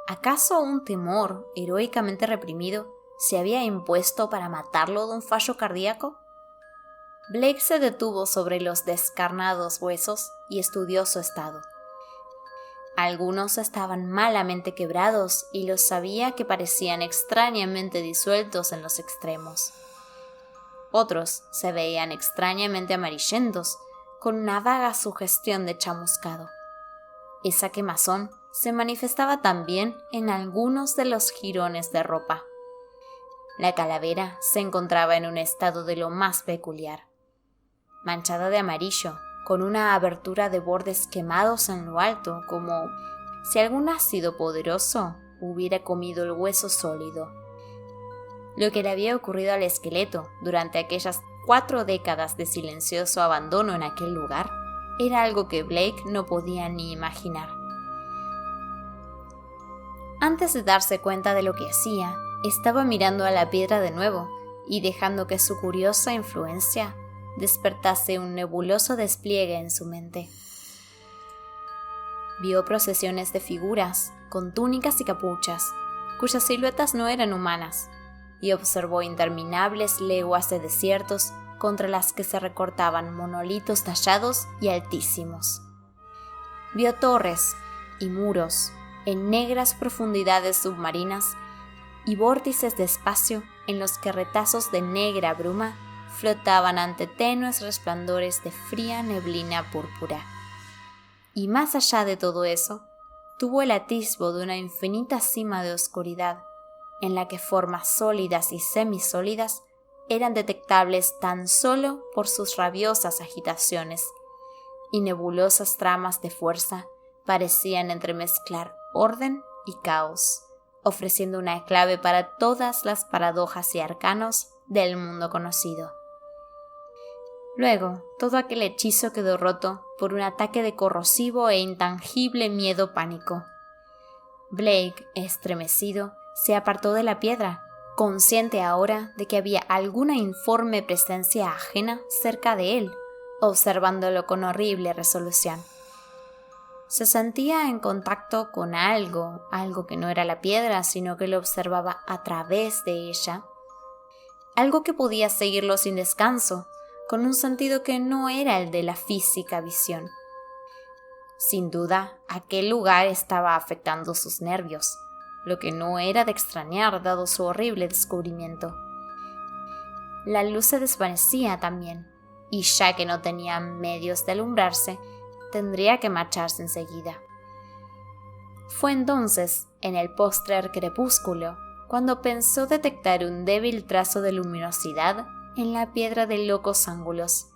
A: ¿Acaso un temor heroicamente reprimido se había impuesto para matarlo de un fallo cardíaco? Blake se detuvo sobre los descarnados huesos y estudió su estado. Algunos estaban malamente quebrados y los sabía que parecían extrañamente disueltos en los extremos. Otros se veían extrañamente amarillentos, con una vaga sugestión de chamuscado. Esa quemazón se manifestaba también en algunos de los jirones de ropa. La calavera se encontraba en un estado de lo más peculiar. Manchada de amarillo, con una abertura de bordes quemados en lo alto, como si algún ácido poderoso hubiera comido el hueso sólido. Lo que le había ocurrido al esqueleto durante aquellas 4 décadas de silencioso abandono en aquel lugar era algo que Blake no podía ni imaginar. Antes de darse cuenta de lo que hacía, estaba mirando a la piedra de nuevo y dejando que su curiosa influencia despertase un nebuloso despliegue en su mente. Vio procesiones de figuras con túnicas y capuchas, cuyas siluetas no eran humanas, y observó interminables leguas de desiertos contra las que se recortaban monolitos tallados y altísimos. Vio torres y muros en negras profundidades submarinas y vórtices de espacio en los que retazos de negra bruma flotaban ante tenues resplandores de fría neblina púrpura. Y más allá de todo eso, tuvo el atisbo de una infinita cima de oscuridad, en la que formas sólidas y semisólidas eran detectables tan solo por sus rabiosas agitaciones, y nebulosas tramas de fuerza parecían entremezclar orden y caos, ofreciendo una clave para todas las paradojas y arcanos del mundo conocido. Luego, todo aquel hechizo quedó roto por un ataque de corrosivo e intangible miedo-pánico. Blake, estremecido, se apartó de la piedra, consciente ahora de que había alguna informe presencia ajena cerca de él, observándolo con horrible resolución. Se sentía en contacto con algo que no era la piedra, sino que lo observaba a través de ella. Algo que podía seguirlo sin descanso, con un sentido que no era el de la física visión. Sin duda, aquel lugar estaba afectando sus nervios, lo que no era de extrañar dado su horrible descubrimiento. La luz se desvanecía también, y ya que no tenía medios de alumbrarse, tendría que marcharse enseguida. Fue entonces, en el postrer crepúsculo, cuando pensó detectar un débil trazo de luminosidad en la piedra de locos ángulos.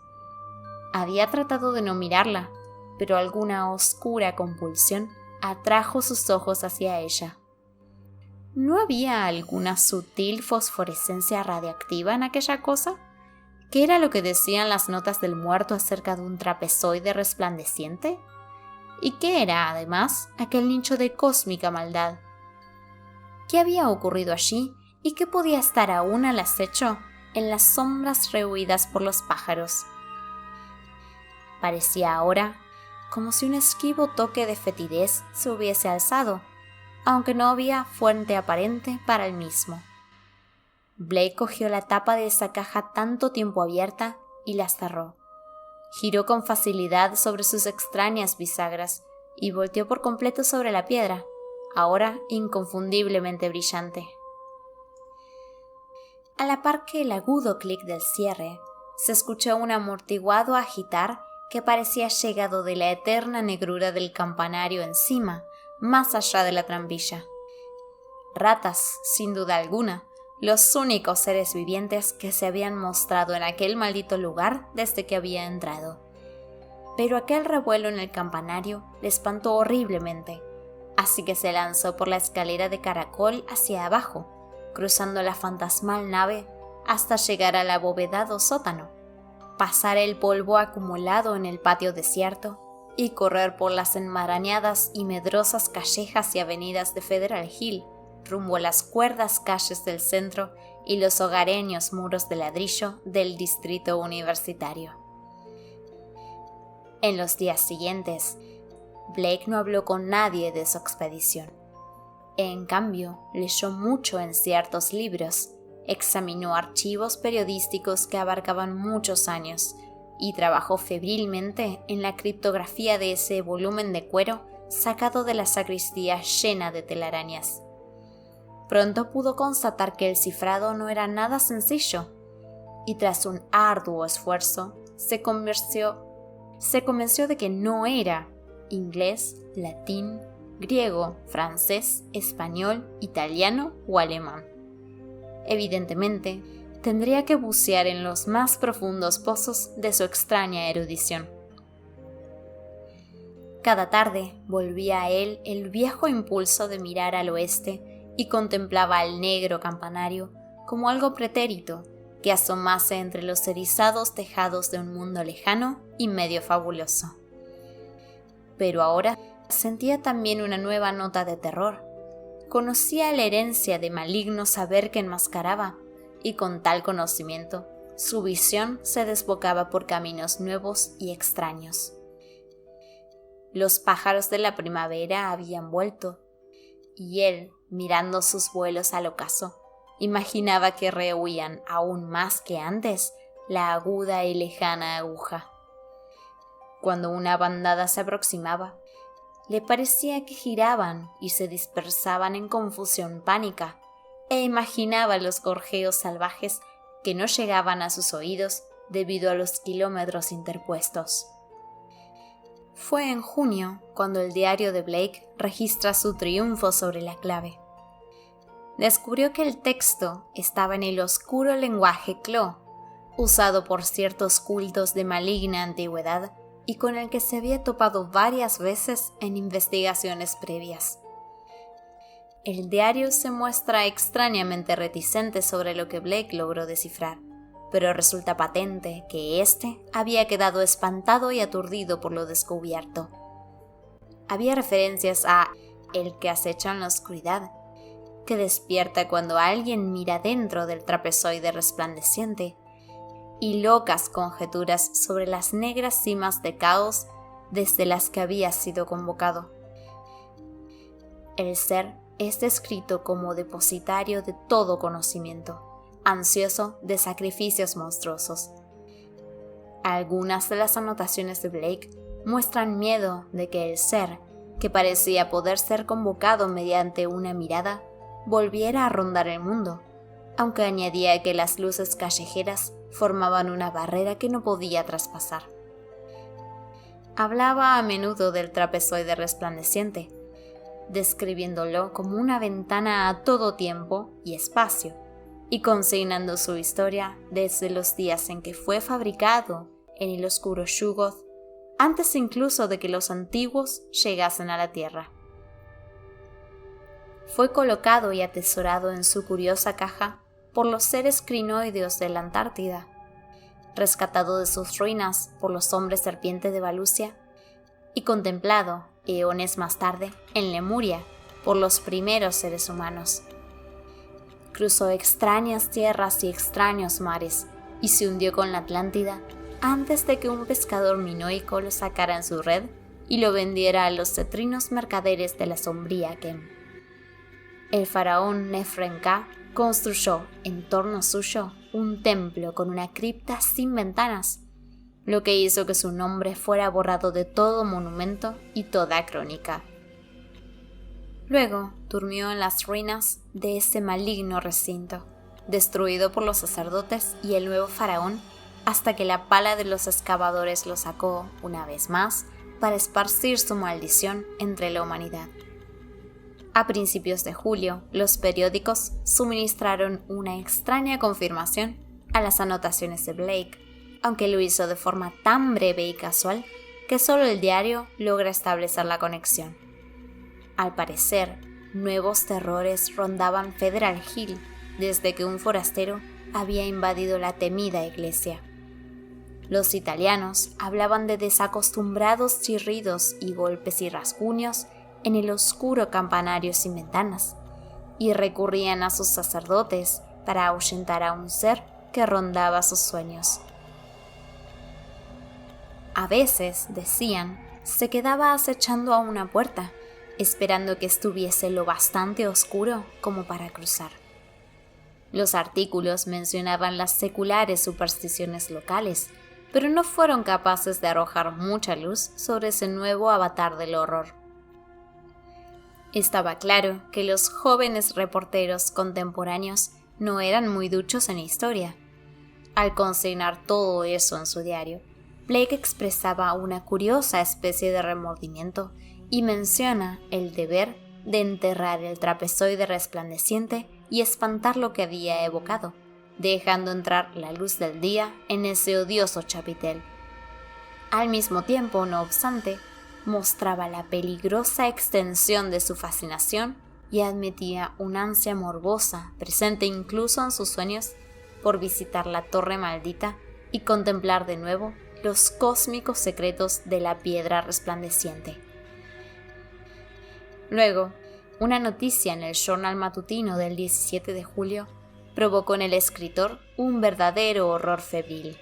A: Había tratado de no mirarla, pero alguna oscura compulsión atrajo sus ojos hacia ella. ¿No había alguna sutil fosforescencia radiactiva en aquella cosa? ¿Qué era lo que decían las notas del muerto acerca de un trapezoide resplandeciente? ¿Y qué era, además, aquel nicho de cósmica maldad? ¿Qué había ocurrido allí y qué podía estar aún al acecho en las sombras rehuidas por los pájaros? Parecía ahora como si un esquivo toque de fetidez se hubiese alzado, aunque no había fuente aparente para el mismo. Blake cogió la tapa de esa caja tanto tiempo abierta y la cerró. Giró con facilidad sobre sus extrañas bisagras y volteó por completo sobre la piedra, ahora inconfundiblemente brillante. A la par que el agudo clic del cierre, se escuchó un amortiguado agitar que parecía llegado de la eterna negrura del campanario encima, más allá de la trampilla. Ratas, sin duda alguna, los únicos seres vivientes que se habían mostrado en aquel maldito lugar desde que había entrado. Pero aquel revuelo en el campanario le espantó horriblemente, así que se lanzó por la escalera de caracol hacia abajo, cruzando la fantasmal nave hasta llegar al abovedado sótano, pasar el polvo acumulado en el patio desierto y correr por las enmarañadas y medrosas callejas y avenidas de Federal Hill, rumbo a las cuerdas calles del centro y los hogareños muros de ladrillo del distrito universitario. En los días siguientes, Blake no habló con nadie de su expedición. En cambio, leyó mucho en ciertos libros, examinó archivos periodísticos que abarcaban muchos años y trabajó febrilmente en la criptografía de ese volumen de cuero sacado de la sacristía llena de telarañas. Pronto pudo constatar que el cifrado no era nada sencillo, y tras un arduo esfuerzo se convenció de que no era inglés, latín, griego, francés, español, italiano o alemán. Evidentemente, tendría que bucear en los más profundos pozos de su extraña erudición. Cada tarde volvía a él el viejo impulso de mirar al oeste y contemplaba el negro campanario como algo pretérito que asomase entre los erizados tejados de un mundo lejano y medio fabuloso. Pero ahora sentía también una nueva nota de terror. Conocía la herencia de maligno saber que enmascaraba, y con tal conocimiento, su visión se desbocaba por caminos nuevos y extraños. Los pájaros de la primavera habían vuelto, y él, mirando sus vuelos al ocaso, imaginaba que rehuían aún más que antes la aguda y lejana aguja. Cuando una bandada se aproximaba, le parecía que giraban y se dispersaban en confusión pánica, e imaginaba los gorjeos salvajes que no llegaban a sus oídos debido a los kilómetros interpuestos. Fue en junio cuando el diario de Blake registra su triunfo sobre la clave. Descubrió que el texto estaba en el oscuro lenguaje Clo, usado por ciertos cultos de maligna antigüedad y con el que se había topado varias veces en investigaciones previas. El diario se muestra extrañamente reticente sobre lo que Blake logró descifrar, pero resulta patente que éste había quedado espantado y aturdido por lo descubierto. Había referencias a el que acecha en la oscuridad, que despierta cuando alguien mira dentro del trapezoide resplandeciente, y locas conjeturas sobre las negras cimas de caos desde las que había sido convocado. El ser es descrito como depositario de todo conocimiento, ansioso de sacrificios monstruosos. Algunas de las anotaciones de Blake muestran miedo de que el ser, que parecía poder ser convocado mediante una mirada, volviera a rondar el mundo, aunque añadía que las luces callejeras formaban una barrera que no podía traspasar. Hablaba a menudo del trapezoide resplandeciente, describiéndolo como una ventana a todo tiempo y espacio, y consignando su historia desde los días en que fue fabricado en el oscuro Shuggoth, antes incluso de que los antiguos llegasen a la Tierra. Fue colocado y atesorado en su curiosa caja por los seres crinoideos de la Antártida, rescatado de sus ruinas por los hombres serpiente de Valusia y contemplado, eones más tarde, en Lemuria por los primeros seres humanos. Cruzó extrañas tierras y extraños mares y se hundió con la Atlántida antes de que un pescador minoico lo sacara en su red y lo vendiera a los cetrinos mercaderes de la sombría Kem. El faraón Nefren-Ka construyó en torno suyo un templo con una cripta sin ventanas, lo que hizo que su nombre fuera borrado de todo monumento y toda crónica. Luego durmió en las ruinas de ese maligno recinto, destruido por los sacerdotes y el nuevo faraón, hasta que la pala de los excavadores lo sacó, una vez más, para esparcir su maldición entre la humanidad. A principios de julio, los periódicos suministraron una extraña confirmación a las anotaciones de Blake, aunque lo hizo de forma tan breve y casual que solo el diario logra establecer la conexión. Al parecer, nuevos terrores rondaban Federal Hill desde que un forastero había invadido la temida iglesia. Los italianos hablaban de desacostumbrados chirridos y golpes y rasguños en el oscuro campanario sin ventanas, y recurrían a sus sacerdotes para ahuyentar a un ser que rondaba sus sueños. A veces, decían, se quedaba acechando a una puerta, esperando que estuviese lo bastante oscuro como para cruzar. Los artículos mencionaban las seculares supersticiones locales, pero no fueron capaces de arrojar mucha luz sobre ese nuevo avatar del horror. Estaba claro que los jóvenes reporteros contemporáneos no eran muy duchos en historia. Al consignar todo eso en su diario, Blake expresaba una curiosa especie de remordimiento y menciona el deber de enterrar el trapezoide resplandeciente y espantar lo que había evocado, dejando entrar la luz del día en ese odioso chapitel. Al mismo tiempo, no obstante, mostraba la peligrosa extensión de su fascinación y admitía una ansia morbosa, presente incluso en sus sueños, por visitar la torre maldita y contemplar de nuevo los cósmicos secretos de la piedra resplandeciente. Luego, una noticia en el Journal matutino del 17 de julio provocó en el escritor un verdadero horror febril.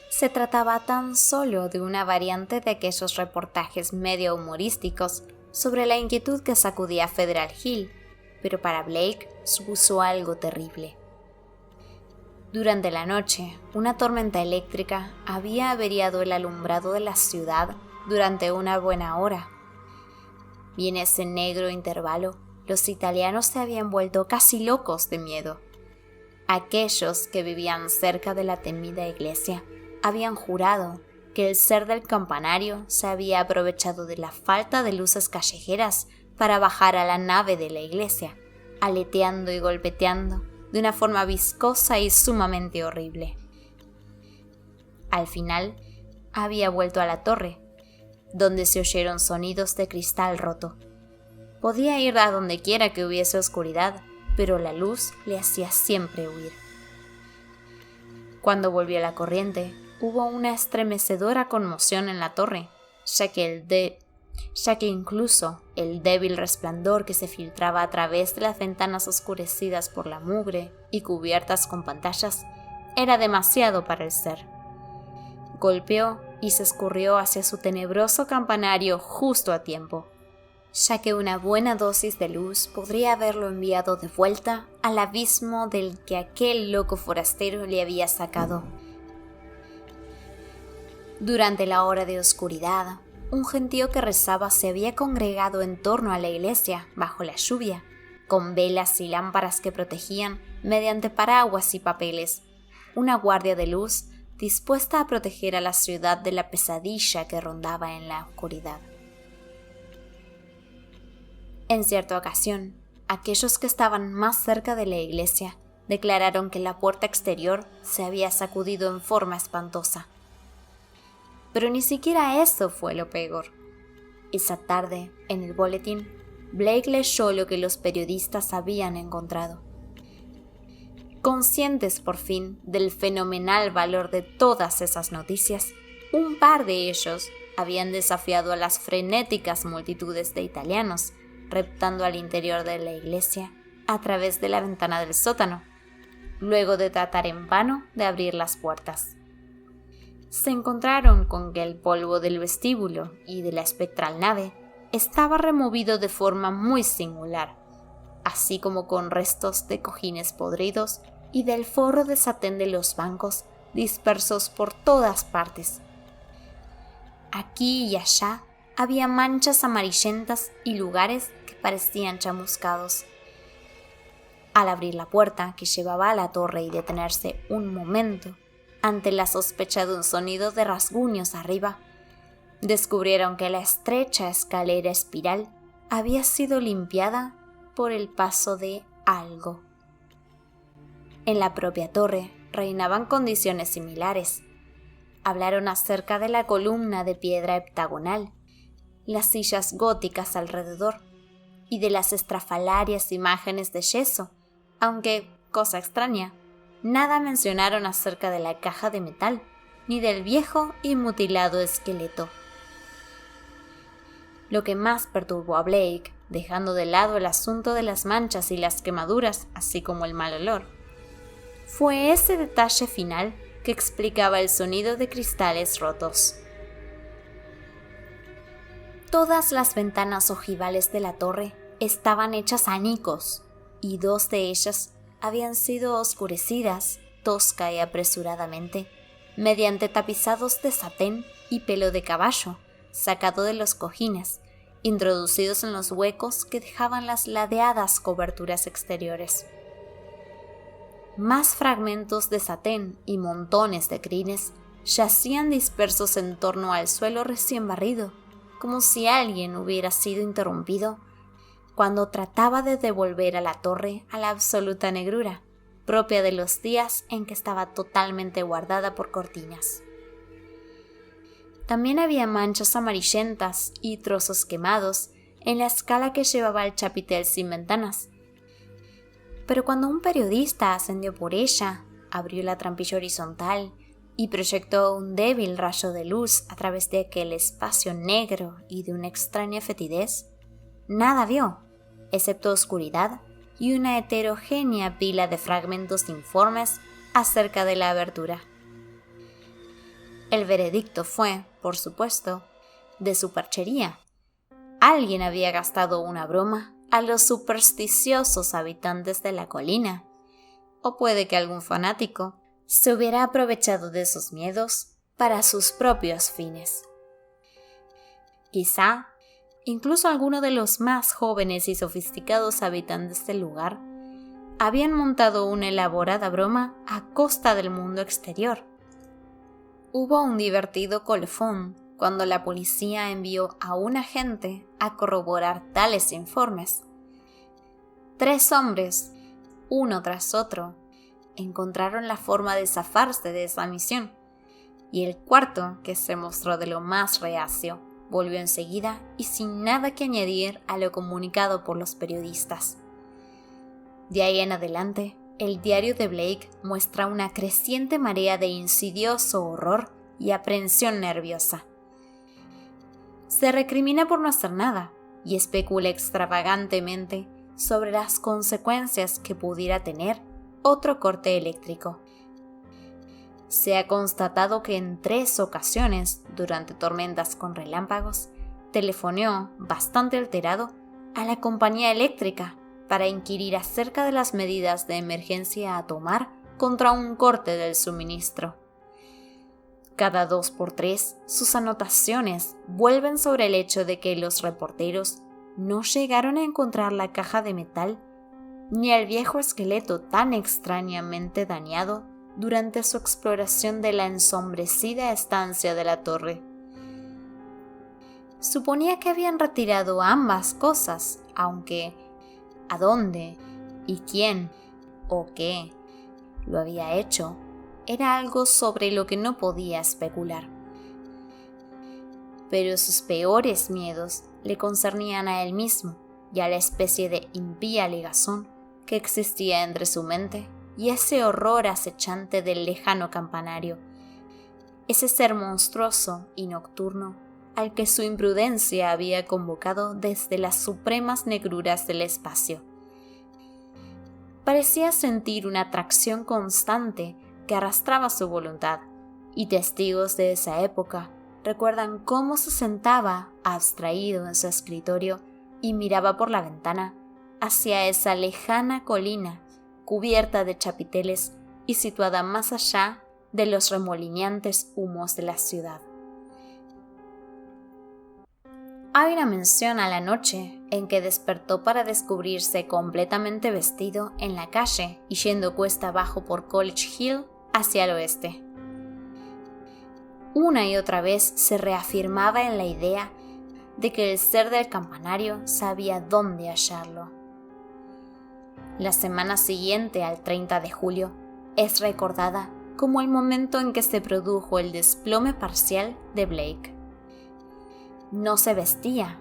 A: Se trataba tan solo de una variante de aquellos reportajes medio humorísticos sobre la inquietud que sacudía Federal Hill, pero para Blake supuso algo terrible. Durante la noche, una tormenta eléctrica había averiado el alumbrado de la ciudad durante una buena hora. Y en ese negro intervalo, los italianos se habían vuelto casi locos de miedo. Aquellos que vivían cerca de la temida iglesia habían jurado que el ser del campanario se había aprovechado de la falta de luces callejeras para bajar a la nave de la iglesia, aleteando y golpeteando de una forma viscosa y sumamente horrible. Al final, había vuelto a la torre, donde se oyeron sonidos de cristal roto. Podía ir a donde quiera que hubiese oscuridad, pero la luz le hacía siempre huir. Cuando volvió la corriente, hubo una estremecedora conmoción en la torre, ya que incluso el débil resplandor que se filtraba a través de las ventanas oscurecidas por la mugre y cubiertas con pantallas era demasiado para el ser. Golpeó y se escurrió hacia su tenebroso campanario justo a tiempo, ya que una buena dosis de luz podría haberlo enviado de vuelta al abismo del que aquel loco forastero le había sacado. Durante la hora de oscuridad, un gentío que rezaba se había congregado en torno a la iglesia bajo la lluvia, con velas y lámparas que protegían, mediante paraguas y papeles, una guardia de luz dispuesta a proteger a la ciudad de la pesadilla que rondaba en la oscuridad. En cierta ocasión, aquellos que estaban más cerca de la iglesia declararon que la puerta exterior se había sacudido en forma espantosa. Pero ni siquiera eso fue lo peor. Esa tarde, en el boletín, Blake leyó lo que los periodistas habían encontrado. Conscientes por fin del fenomenal valor de todas esas noticias, un par de ellos habían desafiado a las frenéticas multitudes de italianos, reptando al interior de la iglesia a través de la ventana del sótano, luego de tratar en vano de abrir las puertas. Se encontraron con que el polvo del vestíbulo y de la espectral nave estaba removido de forma muy singular, así como con restos de cojines podridos y del forro de satén de los bancos dispersos por todas partes. Aquí y allá había manchas amarillentas y lugares que parecían chamuscados. Al abrir la puerta que llevaba a la torre y detenerse un momento ante la sospecha de un sonido de rasguños arriba, descubrieron que la estrecha escalera espiral había sido limpiada por el paso de algo. En la propia torre reinaban condiciones similares. Hablaron acerca de la columna de piedra heptagonal, las sillas góticas alrededor y de las estrafalarias imágenes de yeso, aunque, cosa extraña, nada mencionaron acerca de la caja de metal, ni del viejo y mutilado esqueleto. Lo que más perturbó a Blake, dejando de lado el asunto de las manchas y las quemaduras, así como el mal olor, fue ese detalle final que explicaba el sonido de cristales rotos. Todas las ventanas ojivales de la torre estaban hechas añicos, y 2 de ellas habían sido oscurecidas, tosca y apresuradamente, mediante tapizados de satén y pelo de caballo, sacado de los cojines, introducidos en los huecos que dejaban las ladeadas coberturas exteriores. Más fragmentos de satén y montones de crines yacían dispersos en torno al suelo recién barrido, como si alguien hubiera sido interrumpido cuando trataba de devolver a la torre a la absoluta negrura, propia de los días en que estaba totalmente guardada por cortinas. También había manchas amarillentas y trozos quemados en la escala que llevaba al chapitel sin ventanas. Pero cuando un periodista ascendió por ella, abrió la trampilla horizontal y proyectó un débil rayo de luz a través de aquel espacio negro y de una extraña fetidez, nada vio, excepto oscuridad y una heterogénea pila de fragmentos informes acerca de la abertura. El veredicto fue, por supuesto, de superchería. Alguien había gastado una broma a los supersticiosos habitantes de la colina, o puede que algún fanático se hubiera aprovechado de esos miedos para sus propios fines. Quizá, incluso alguno de los más jóvenes y sofisticados habitantes del lugar habían montado una elaborada broma a costa del mundo exterior. Hubo un divertido colofón cuando la policía envió a un agente a corroborar tales informes. 3 hombres, uno tras otro, encontraron la forma de zafarse de esa misión, y el cuarto, que se mostró de lo más reacio, volvió enseguida y sin nada que añadir a lo comunicado por los periodistas. De ahí en adelante, el diario de Blake muestra una creciente marea de insidioso horror y aprehensión nerviosa. Se recrimina por no hacer nada y especula extravagantemente sobre las consecuencias que pudiera tener otro corte eléctrico. Se ha constatado que en 3 ocasiones, durante tormentas con relámpagos, telefoneó, bastante alterado, a la compañía eléctrica para inquirir acerca de las medidas de emergencia a tomar contra un corte del suministro. Cada 2 por 3, sus anotaciones vuelven sobre el hecho de que los reporteros no llegaron a encontrar la caja de metal ni el viejo esqueleto tan extrañamente dañado durante su exploración de la ensombrecida estancia de la torre. Suponía que habían retirado ambas cosas, aunque ¿a dónde? ¿Y quién? ¿O qué? Lo había hecho. Era algo sobre lo que no podía especular. Pero sus peores miedos le concernían a él mismo y a la especie de impía ligazón que existía entre su mente y ese horror acechante del lejano campanario, ese ser monstruoso y nocturno al que su imprudencia había convocado desde las supremas negruras del espacio. Parecía sentir una atracción constante que arrastraba su voluntad, y testigos de esa época recuerdan cómo se sentaba abstraído en su escritorio y miraba por la ventana hacia esa lejana colina cubierta de chapiteles y situada más allá de los remolineantes humos de la ciudad. Hay una mención a la noche en que despertó para descubrirse completamente vestido en la calle y yendo cuesta abajo por College Hill hacia el oeste. Una y otra vez se reafirmaba en la idea de que el ser del campanario sabía dónde hallarlo. La semana siguiente al 30 de julio es recordada como el momento en que se produjo el desplome parcial de Blake. No se vestía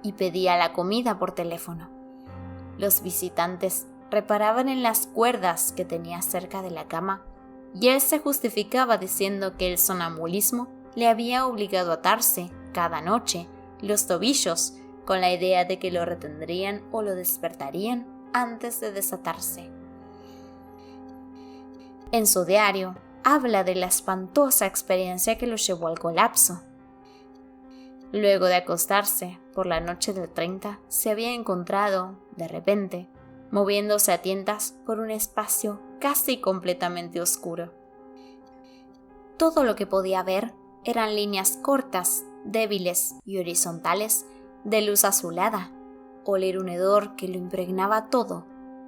A: y pedía la comida por teléfono. Los visitantes reparaban en las cuerdas que tenía cerca de la cama y él se justificaba diciendo que el sonambulismo le había obligado a atarse cada noche los tobillos con la idea de que lo retendrían o lo despertarían antes de desatarse. En su diario habla de la espantosa experiencia que lo llevó al colapso. Luego de acostarse por la noche del 30, se había encontrado, de repente, moviéndose a tientas por un espacio casi completamente oscuro. Todo lo que podía ver eran líneas cortas, débiles y horizontales de luz azulada, oler un hedor que lo impregnaba todo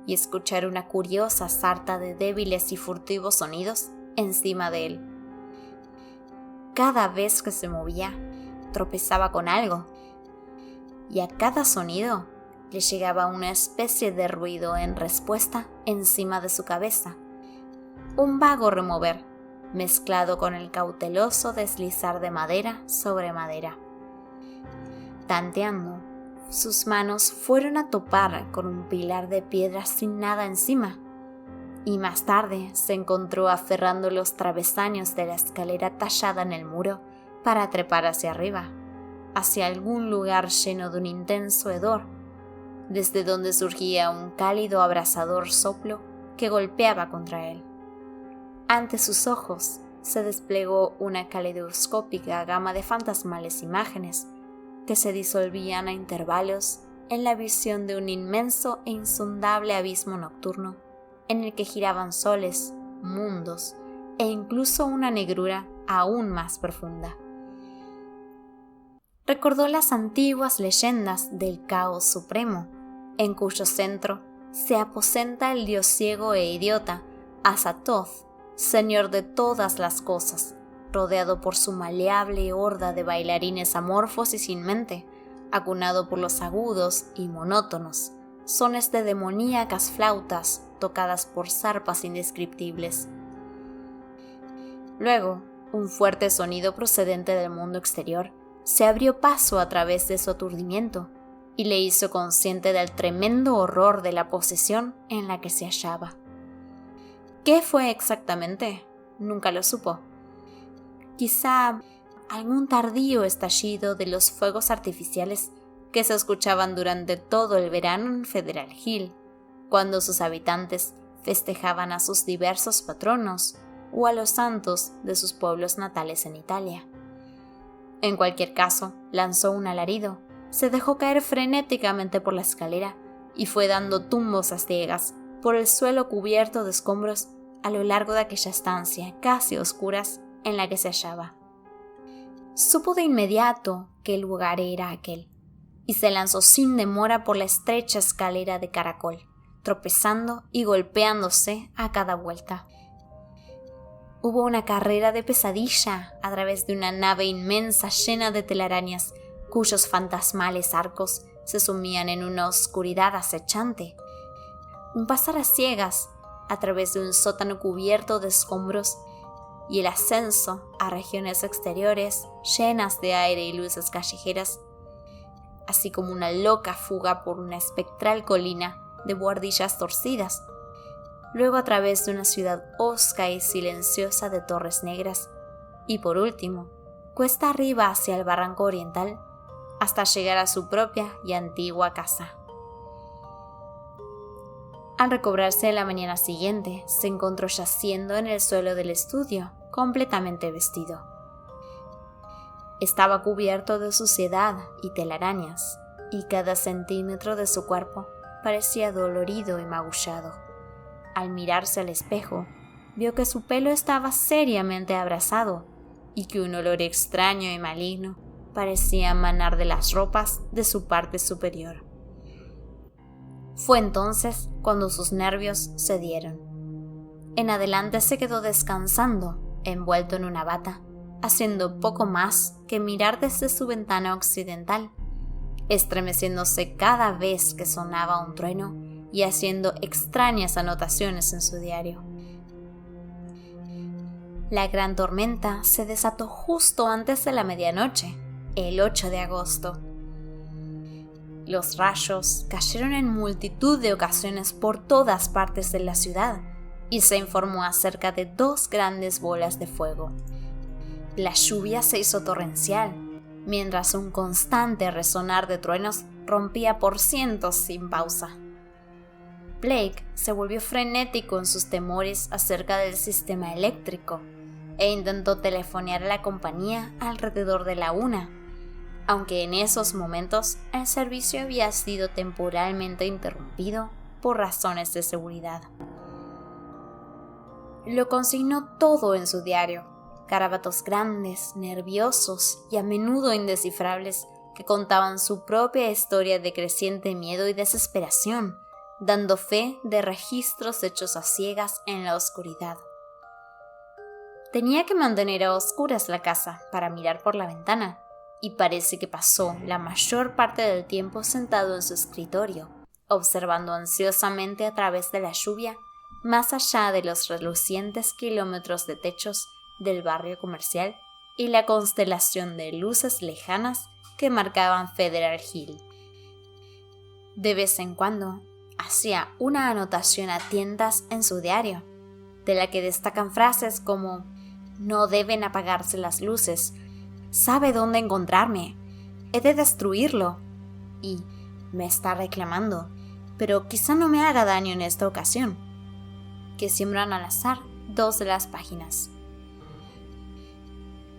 A: y escuchar una curiosa sarta de débiles y furtivos sonidos encima de él. Cada vez que se movía, tropezaba con algo, y a cada sonido le llegaba una especie de ruido en respuesta encima de su cabeza, un vago remover, mezclado con el cauteloso deslizar de madera sobre madera. Tanteando, sus manos fueron a topar con un pilar de piedra sin nada encima, y más tarde se encontró aferrando los travesaños de la escalera tallada en el muro para trepar hacia arriba, hacia algún lugar lleno de un intenso hedor, desde donde surgía un cálido abrasador soplo que golpeaba contra él. Ante sus ojos se desplegó una caleidoscópica gama de fantasmales imágenes que se disolvían a intervalos en la visión de un inmenso e insondable abismo nocturno en el que giraban soles, mundos e incluso una negrura aún más profunda. Recordó las antiguas leyendas del caos supremo, en cuyo centro se aposenta el dios ciego e idiota, Azathoth, señor de todas las cosas, rodeado por su maleable horda de bailarines amorfos y sin mente, acunado por los agudos y monótonos sones de demoníacas flautas tocadas por zarpas indescriptibles. Luego, un fuerte sonido procedente del mundo exterior se abrió paso a través de su aturdimiento y le hizo consciente del tremendo horror de la posesión en la que se hallaba. ¿Qué fue exactamente? Nunca lo supo. Quizá algún tardío estallido de los fuegos artificiales que se escuchaban durante todo el verano en Federal Hill, cuando sus habitantes festejaban a sus diversos patronos o a los santos de sus pueblos natales en Italia. En cualquier caso, lanzó un alarido, se dejó caer frenéticamente por la escalera y fue dando tumbos a ciegas por el suelo cubierto de escombros a lo largo de aquella estancia casi oscuras en la que se hallaba. Supo de inmediato qué lugar era aquel y se lanzó sin demora por la estrecha escalera de caracol, tropezando y golpeándose a cada vuelta. Hubo una carrera de pesadilla a través de una nave inmensa llena de telarañas, cuyos fantasmales arcos se sumían en una oscuridad acechante. Un pasar a ciegas a través de un sótano cubierto de escombros y el ascenso a regiones exteriores llenas de aire y luces callejeras, así como una loca fuga por una espectral colina de buhardillas torcidas. Luego a través de una ciudad hosca y silenciosa de torres negras, y por último, cuesta arriba hacia el barranco oriental, hasta llegar a su propia y antigua casa. Al recobrarse la mañana siguiente, se encontró yaciendo en el suelo del estudio, completamente vestido. Estaba cubierto de suciedad y telarañas, y cada centímetro de su cuerpo parecía dolorido y magullado. Al mirarse al espejo, vio que su pelo estaba seriamente abrasado y que un olor extraño y maligno parecía emanar de las ropas de su parte superior. Fue entonces cuando sus nervios cedieron. En adelante se quedó descansando, envuelto en una bata, haciendo poco más que mirar desde su ventana occidental, estremeciéndose cada vez que sonaba un trueno y haciendo extrañas anotaciones en su diario. La gran tormenta se desató justo antes de la medianoche, el 8 de agosto. Los rayos cayeron en multitud de ocasiones por todas partes de la ciudad y se informó acerca de 2 grandes bolas de fuego. La lluvia se hizo torrencial, mientras un constante resonar de truenos rompía por cientos sin pausa. Blake se volvió frenético en sus temores acerca del sistema eléctrico e intentó telefonear a la compañía alrededor de la 1, aunque en esos momentos el servicio había sido temporalmente interrumpido por razones de seguridad. Lo consignó todo en su diario, garabatos grandes, nerviosos y a menudo indescifrables que contaban su propia historia de creciente miedo y desesperación, dando fe de registros hechos a ciegas en la oscuridad. Tenía que mantener a oscuras la casa para mirar por la ventana, y parece que pasó la mayor parte del tiempo sentado en su escritorio, observando ansiosamente a través de la lluvia, más allá de los relucientes kilómetros de techos del barrio comercial y la constelación de luces lejanas que marcaban Federal Hill. De vez en cuando, hacía una anotación a tientas en su diario, de la que destacan frases como «No deben apagarse las luces», «Sabe dónde encontrarme», «He de destruirlo» y «Me está reclamando, pero quizá no me haga daño en esta ocasión», que siembran al azar 2 de las páginas.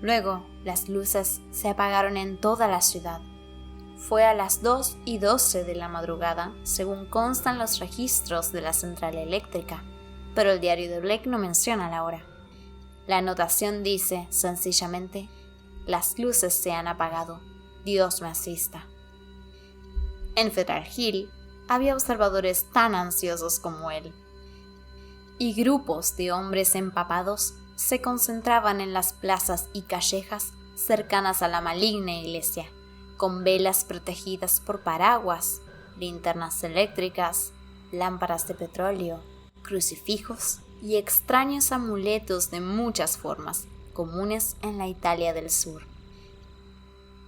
A: Luego, las luces se apagaron en toda la ciudad. Fue a las 2:12 de la madrugada, según constan los registros de la central eléctrica, pero el diario de Blake no menciona la hora. La anotación dice, sencillamente, «Las luces se han apagado. Dios me asista». En Federal Hill había observadores tan ansiosos como él, y grupos de hombres empapados se concentraban en las plazas y callejas cercanas a la maligna iglesia, con velas protegidas por paraguas, linternas eléctricas, lámparas de petróleo, crucifijos y extraños amuletos de muchas formas, comunes en la Italia del Sur.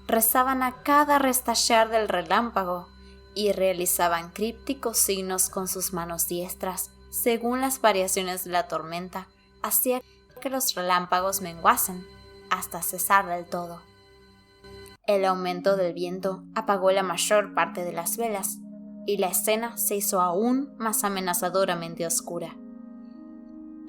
A: Rezaban a cada restallar del relámpago y realizaban crípticos signos con sus manos diestras, según las variaciones de la tormenta, hacía que los relámpagos menguasen hasta cesar del todo. El aumento del viento apagó la mayor parte de las velas y la escena se hizo aún más amenazadoramente oscura.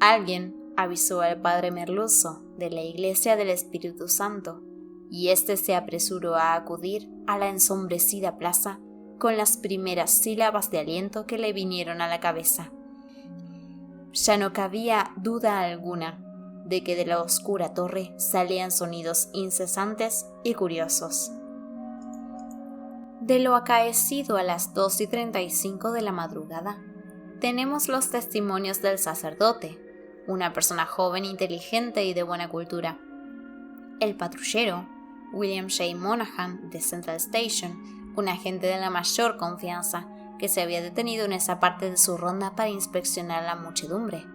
A: Alguien avisó al padre Merluzzo de la Iglesia del Espíritu Santo y éste se apresuró a acudir a la ensombrecida plaza con las primeras sílabas de aliento que le vinieron a la cabeza. Ya no cabía duda alguna de que de la oscura torre salían sonidos incesantes y curiosos. De lo acaecido a las 2:35 de la madrugada, tenemos los testimonios del sacerdote, una persona joven, inteligente y de buena cultura. El patrullero, William J. Monahan de Central Station, un agente de la mayor confianza que se había detenido en esa parte de su ronda para inspeccionar la muchedumbre,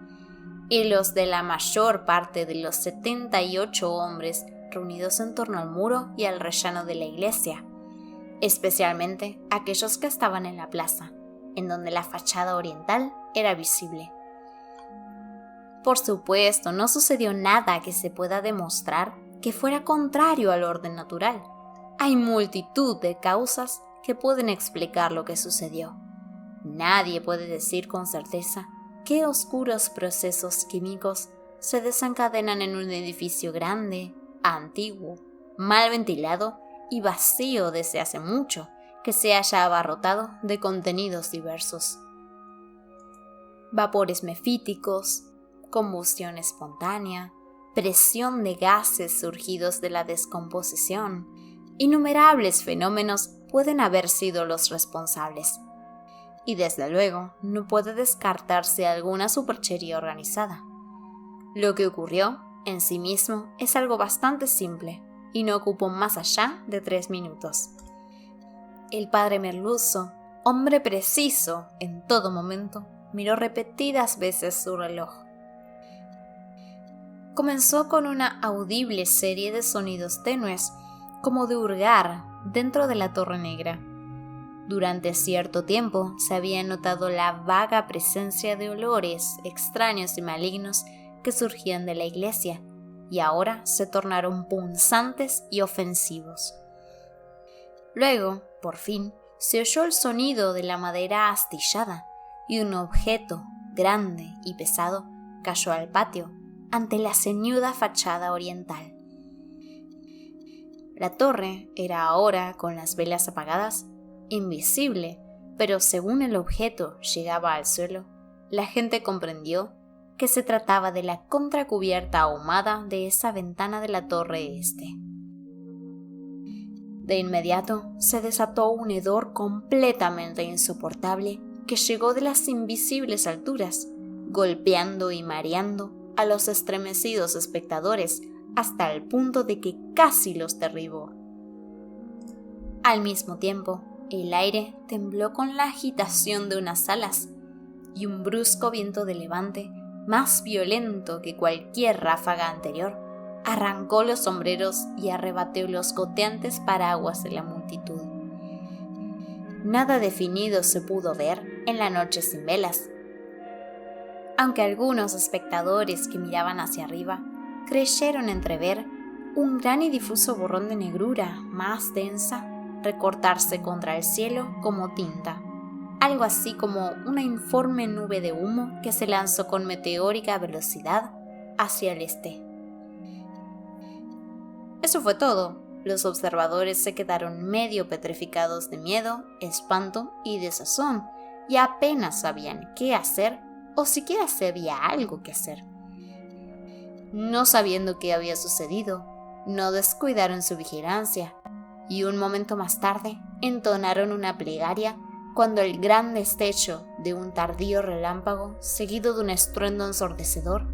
A: y los de la mayor parte de los 78 hombres reunidos en torno al muro y al rellano de la iglesia, especialmente aquellos que estaban en la plaza, en donde la fachada oriental era visible. Por supuesto, no sucedió nada que se pueda demostrar que fuera contrario al orden natural. Hay multitud de causas que pueden explicar lo que sucedió. Nadie puede decir con certeza qué oscuros procesos químicos se desencadenan en un edificio grande, antiguo, mal ventilado y vacío desde hace mucho, que se haya abarrotado de contenidos diversos. Vapores mefíticos, combustión espontánea, presión de gases surgidos de la descomposición, innumerables fenómenos pueden haber sido los responsables. Y desde luego no puede descartarse alguna superchería organizada. Lo que ocurrió en sí mismo es algo bastante simple y no ocupó más allá de 3 minutos. El padre Merluzzo, hombre preciso en todo momento, miró repetidas veces su reloj. Comenzó con una audible serie de sonidos tenues, como de hurgar dentro de la Torre Negra. Durante cierto tiempo se había notado la vaga presencia de olores extraños y malignos que surgían de la iglesia, y ahora se tornaron punzantes y ofensivos. Luego, por fin, se oyó el sonido de la madera astillada, y un objeto grande y pesado cayó al patio ante la ceñuda fachada oriental. La torre era ahora, con las velas apagadas, invisible, pero según el objeto llegaba al suelo, la gente comprendió que se trataba de la contracubierta ahumada de esa ventana de la torre este. De inmediato se desató un hedor completamente insoportable que llegó de las invisibles alturas, golpeando y mareando a los estremecidos espectadores hasta el punto de que casi los derribó. Al mismo tiempo, el aire tembló con la agitación de unas alas y un brusco viento de levante, más violento que cualquier ráfaga anterior, arrancó los sombreros y arrebató los goteantes paraguas de la multitud. Nada definido se pudo ver en la noche sin velas, aunque algunos espectadores que miraban hacia arriba creyeron entrever un gran y difuso borrón de negrura más densa recortarse contra el cielo como tinta, algo así como una informe nube de humo que se lanzó con meteórica velocidad hacia el este. Eso fue todo. Los observadores se quedaron medio petrificados de miedo, espanto y desazón, y apenas sabían qué hacer o siquiera si había algo que hacer. No sabiendo qué había sucedido, no descuidaron su vigilancia, y un momento más tarde entonaron una plegaria cuando el gran destello de un tardío relámpago, seguido de un estruendo ensordecedor,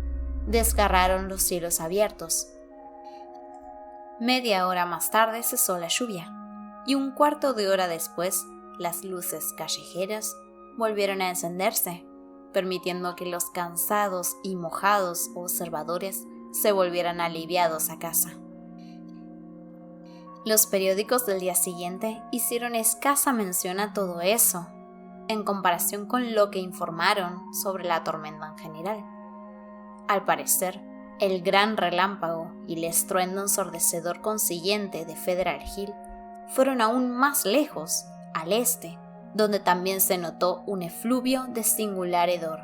A: desgarraron los cielos abiertos. Media hora más tarde cesó la lluvia, y un cuarto de hora después las luces callejeras volvieron a encenderse, permitiendo que los cansados y mojados observadores se volvieran aliviados a casa. Los periódicos del día siguiente hicieron escasa mención a todo eso. en comparación con lo que informaron sobre la tormenta en general. Al parecer, el gran relámpago y el estruendo ensordecedor consiguiente de Federal Hill fueron aún más lejos, al este, donde también se notó un efluvio de singular hedor.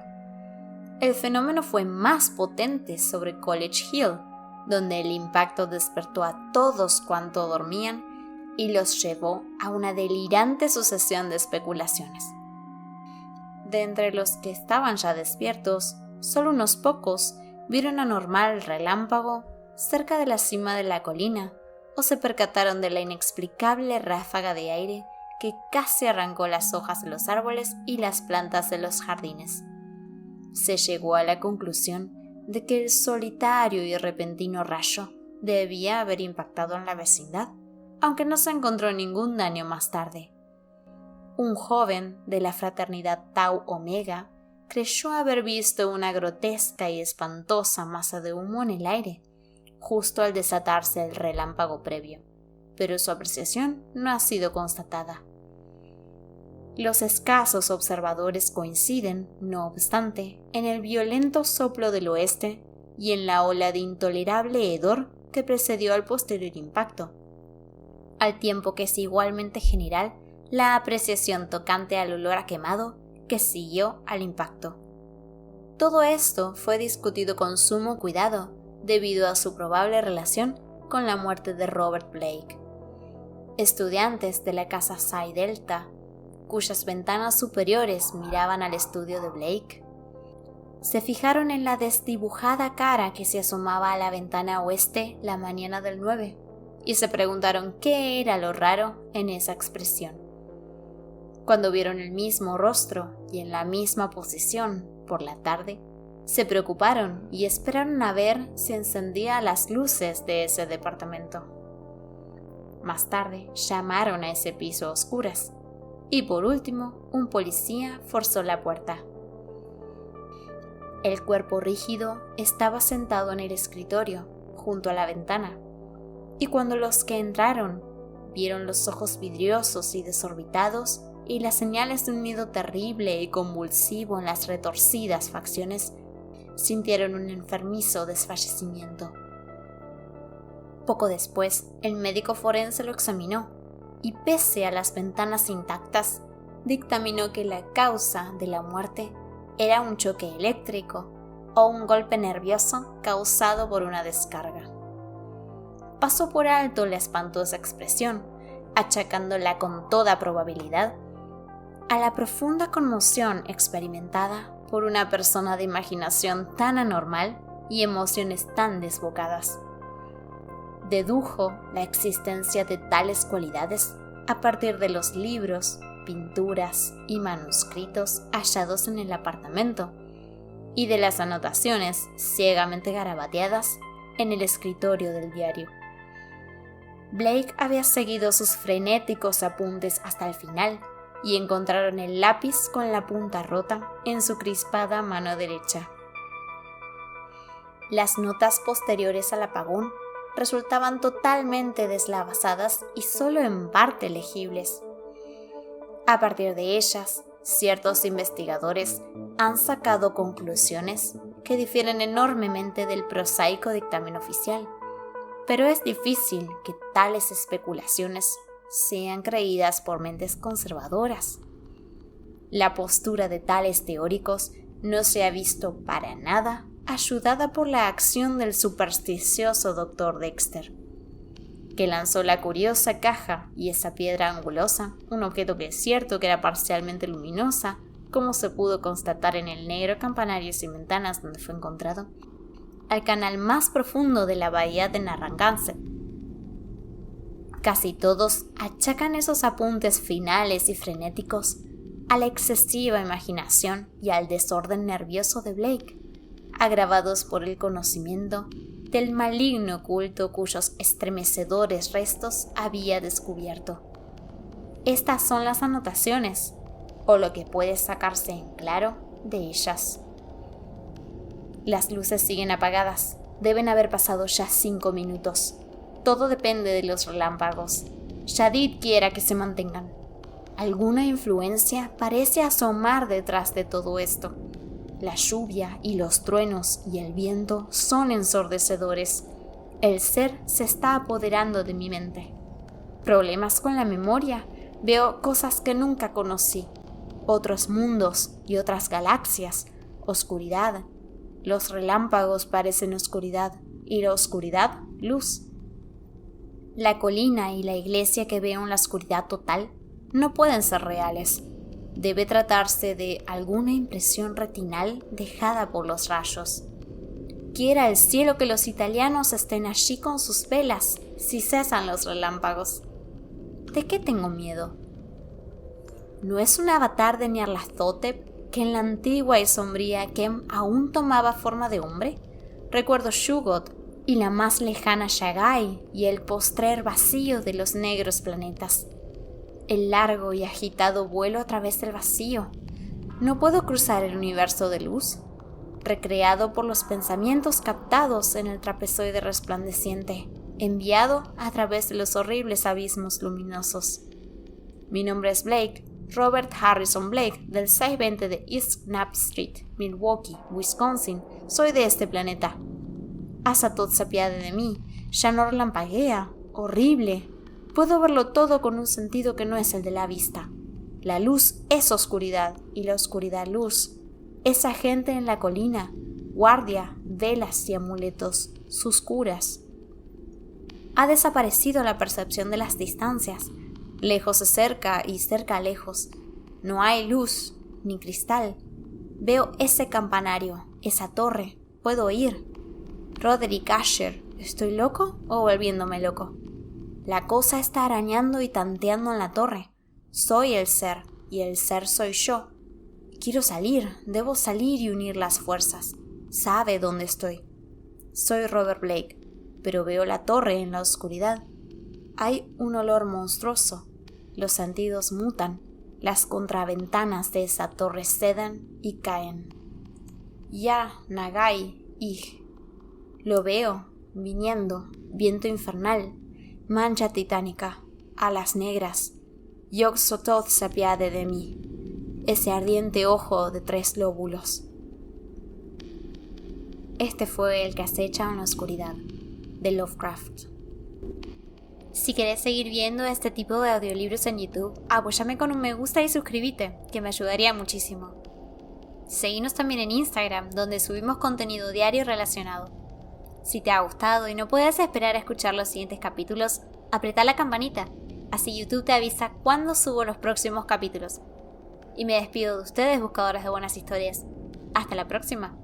A: El fenómeno fue más potente sobre College Hill, donde el impacto despertó a todos cuanto dormían y los llevó a una delirante sucesión de especulaciones. De entre los que estaban ya despiertos, solo unos pocos vieron anormal el relámpago cerca de la cima de la colina o se percataron de la inexplicable ráfaga de aire que casi arrancó las hojas de los árboles y las plantas de los jardines. Se llegó a la conclusión de que el solitario y repentino rayo debía haber impactado en la vecindad, aunque no se encontró ningún daño más tarde. Un joven de la fraternidad Tau Omega creyó haber visto una grotesca y espantosa masa de humo en el aire, justo al desatarse el relámpago previo, pero su apreciación no ha sido constatada. Los escasos observadores coinciden, no obstante, en el violento soplo del oeste y en la ola de intolerable hedor que precedió al posterior impacto, al tiempo que es igualmente general la apreciación tocante al olor a quemado que siguió al impacto. Todo esto fue discutido con sumo cuidado debido a su probable relación con la muerte de Robert Blake. Estudiantes de la casa Psi Delta, cuyas ventanas superiores miraban al estudio de Blake, se fijaron en la desdibujada cara que se asomaba a la ventana oeste la mañana del 9 y se preguntaron qué era lo raro en esa expresión. Cuando vieron el mismo rostro y en la misma posición por la tarde, se preocuparon y esperaron a ver si encendía las luces de ese departamento. Más tarde llamaron a ese piso a oscuras y por último un policía forzó la puerta. El cuerpo rígido estaba sentado en el escritorio junto a la ventana y cuando los que entraron vieron los ojos vidriosos y desorbitados y las señales de un miedo terrible y convulsivo en las retorcidas facciones, sintieron un enfermizo desfallecimiento. Poco después, el médico forense lo examinó y pese a las ventanas intactas, dictaminó que la causa de la muerte era un choque eléctrico o un golpe nervioso causado por una descarga. Pasó por alto la espantosa expresión, achacándola con toda probabilidad a la profunda conmoción experimentada por una persona de imaginación tan anormal y emociones tan desbocadas. Dedujo la existencia de tales cualidades a partir de los libros, pinturas y manuscritos hallados en el apartamento y de las anotaciones ciegamente garabateadas en el escritorio del diario. Blake había seguido sus frenéticos apuntes hasta el final y encontraron el lápiz con la punta rota en su crispada mano derecha. Las notas posteriores al apagón resultaban totalmente deslavazadas y solo en parte legibles. A partir de ellas, ciertos investigadores han sacado conclusiones que difieren enormemente del prosaico dictamen oficial, pero es difícil que tales especulaciones sean creídas por mentes conservadoras. La postura de tales teóricos no se ha visto para nada ayudada por la acción del supersticioso Dr. Dexter, que lanzó la curiosa caja y esa piedra angulosa, un objeto que es cierto que era parcialmente luminosa, como se pudo constatar en el negro campanario sin ventanas donde fue encontrado, al canal más profundo de la bahía de Narragansett. Casi todos achacan esos apuntes finales y frenéticos a la excesiva imaginación y al desorden nervioso de Blake, agravados por el conocimiento del maligno culto cuyos estremecedores restos había descubierto. Estas son las anotaciones, o lo que puede sacarse en claro de ellas. Las luces siguen apagadas. Deben haber pasado ya 5 minutos. Todo depende de los relámpagos. Shadid quiera que se mantengan. Alguna influencia parece asomar detrás de todo esto. La lluvia y los truenos y el viento son ensordecedores. El ser se está apoderando de mi mente. Problemas con la memoria. Veo cosas que nunca conocí. Otros mundos y otras galaxias. Oscuridad. Los relámpagos parecen oscuridad y la oscuridad, luz. La colina y la iglesia que veo en la oscuridad total no pueden ser reales. Debe tratarse de alguna impresión retinal dejada por los rayos. Quiera el cielo que los italianos estén allí con sus velas si cesan los relámpagos. ¿De qué tengo miedo? ¿No es un avatar de Nyarlathotep que en la antigua y sombría Kem aún tomaba forma de hombre? Recuerdo Shugod y la más lejana Shagai y el postrer vacío de los negros planetas. El largo y agitado vuelo a través del vacío. ¿No puedo cruzar el universo de luz? Recreado por los pensamientos captados en el trapezoide resplandeciente, enviado a través de los horribles abismos luminosos. Mi nombre es Blake, Robert Harrison Blake, del 620 de East Knapp Street, Milwaukee, Wisconsin. Soy de este planeta. Azathoth se apiade de mí. Ya no relampaguea. Horrible. Puedo verlo todo con un sentido que no es el de la vista. La luz es oscuridad y la oscuridad luz. Esa gente en la colina, guardia, velas y amuletos, sus curas. Ha desaparecido la percepción de las distancias. Lejos es cerca y cerca lejos. No hay luz ni cristal. Veo ese campanario, esa torre. Puedo oír. Roderick Asher, ¿estoy loco o volviéndome loco? La cosa está arañando y tanteando en la torre. Soy el ser y el ser soy yo. Quiero salir, debo salir y unir las fuerzas. Sabe dónde estoy. Soy Robert Blake, pero veo la torre en la oscuridad. Hay un olor monstruoso. Los sentidos mutan. Las contraventanas de esa torre ceden y caen. Ya, Nagai, Ig. Lo veo, viniendo, viento infernal, mancha titánica, alas negras. Yog-Sothoth se apiade de mí. Ese ardiente ojo de 3 lóbulos. Este fue El que acecha en la oscuridad, de Lovecraft. Si querés seguir viendo este tipo de audiolibros en YouTube, apóyame con un me gusta y suscríbete, que me ayudaría muchísimo. Seguinos también en Instagram, donde subimos contenido diario relacionado. Si te ha gustado y no puedes esperar a escuchar los siguientes capítulos, apretá la campanita, así YouTube te avisa cuando subo los próximos capítulos. Y me despido de ustedes, buscadores de buenas historias. Hasta la próxima.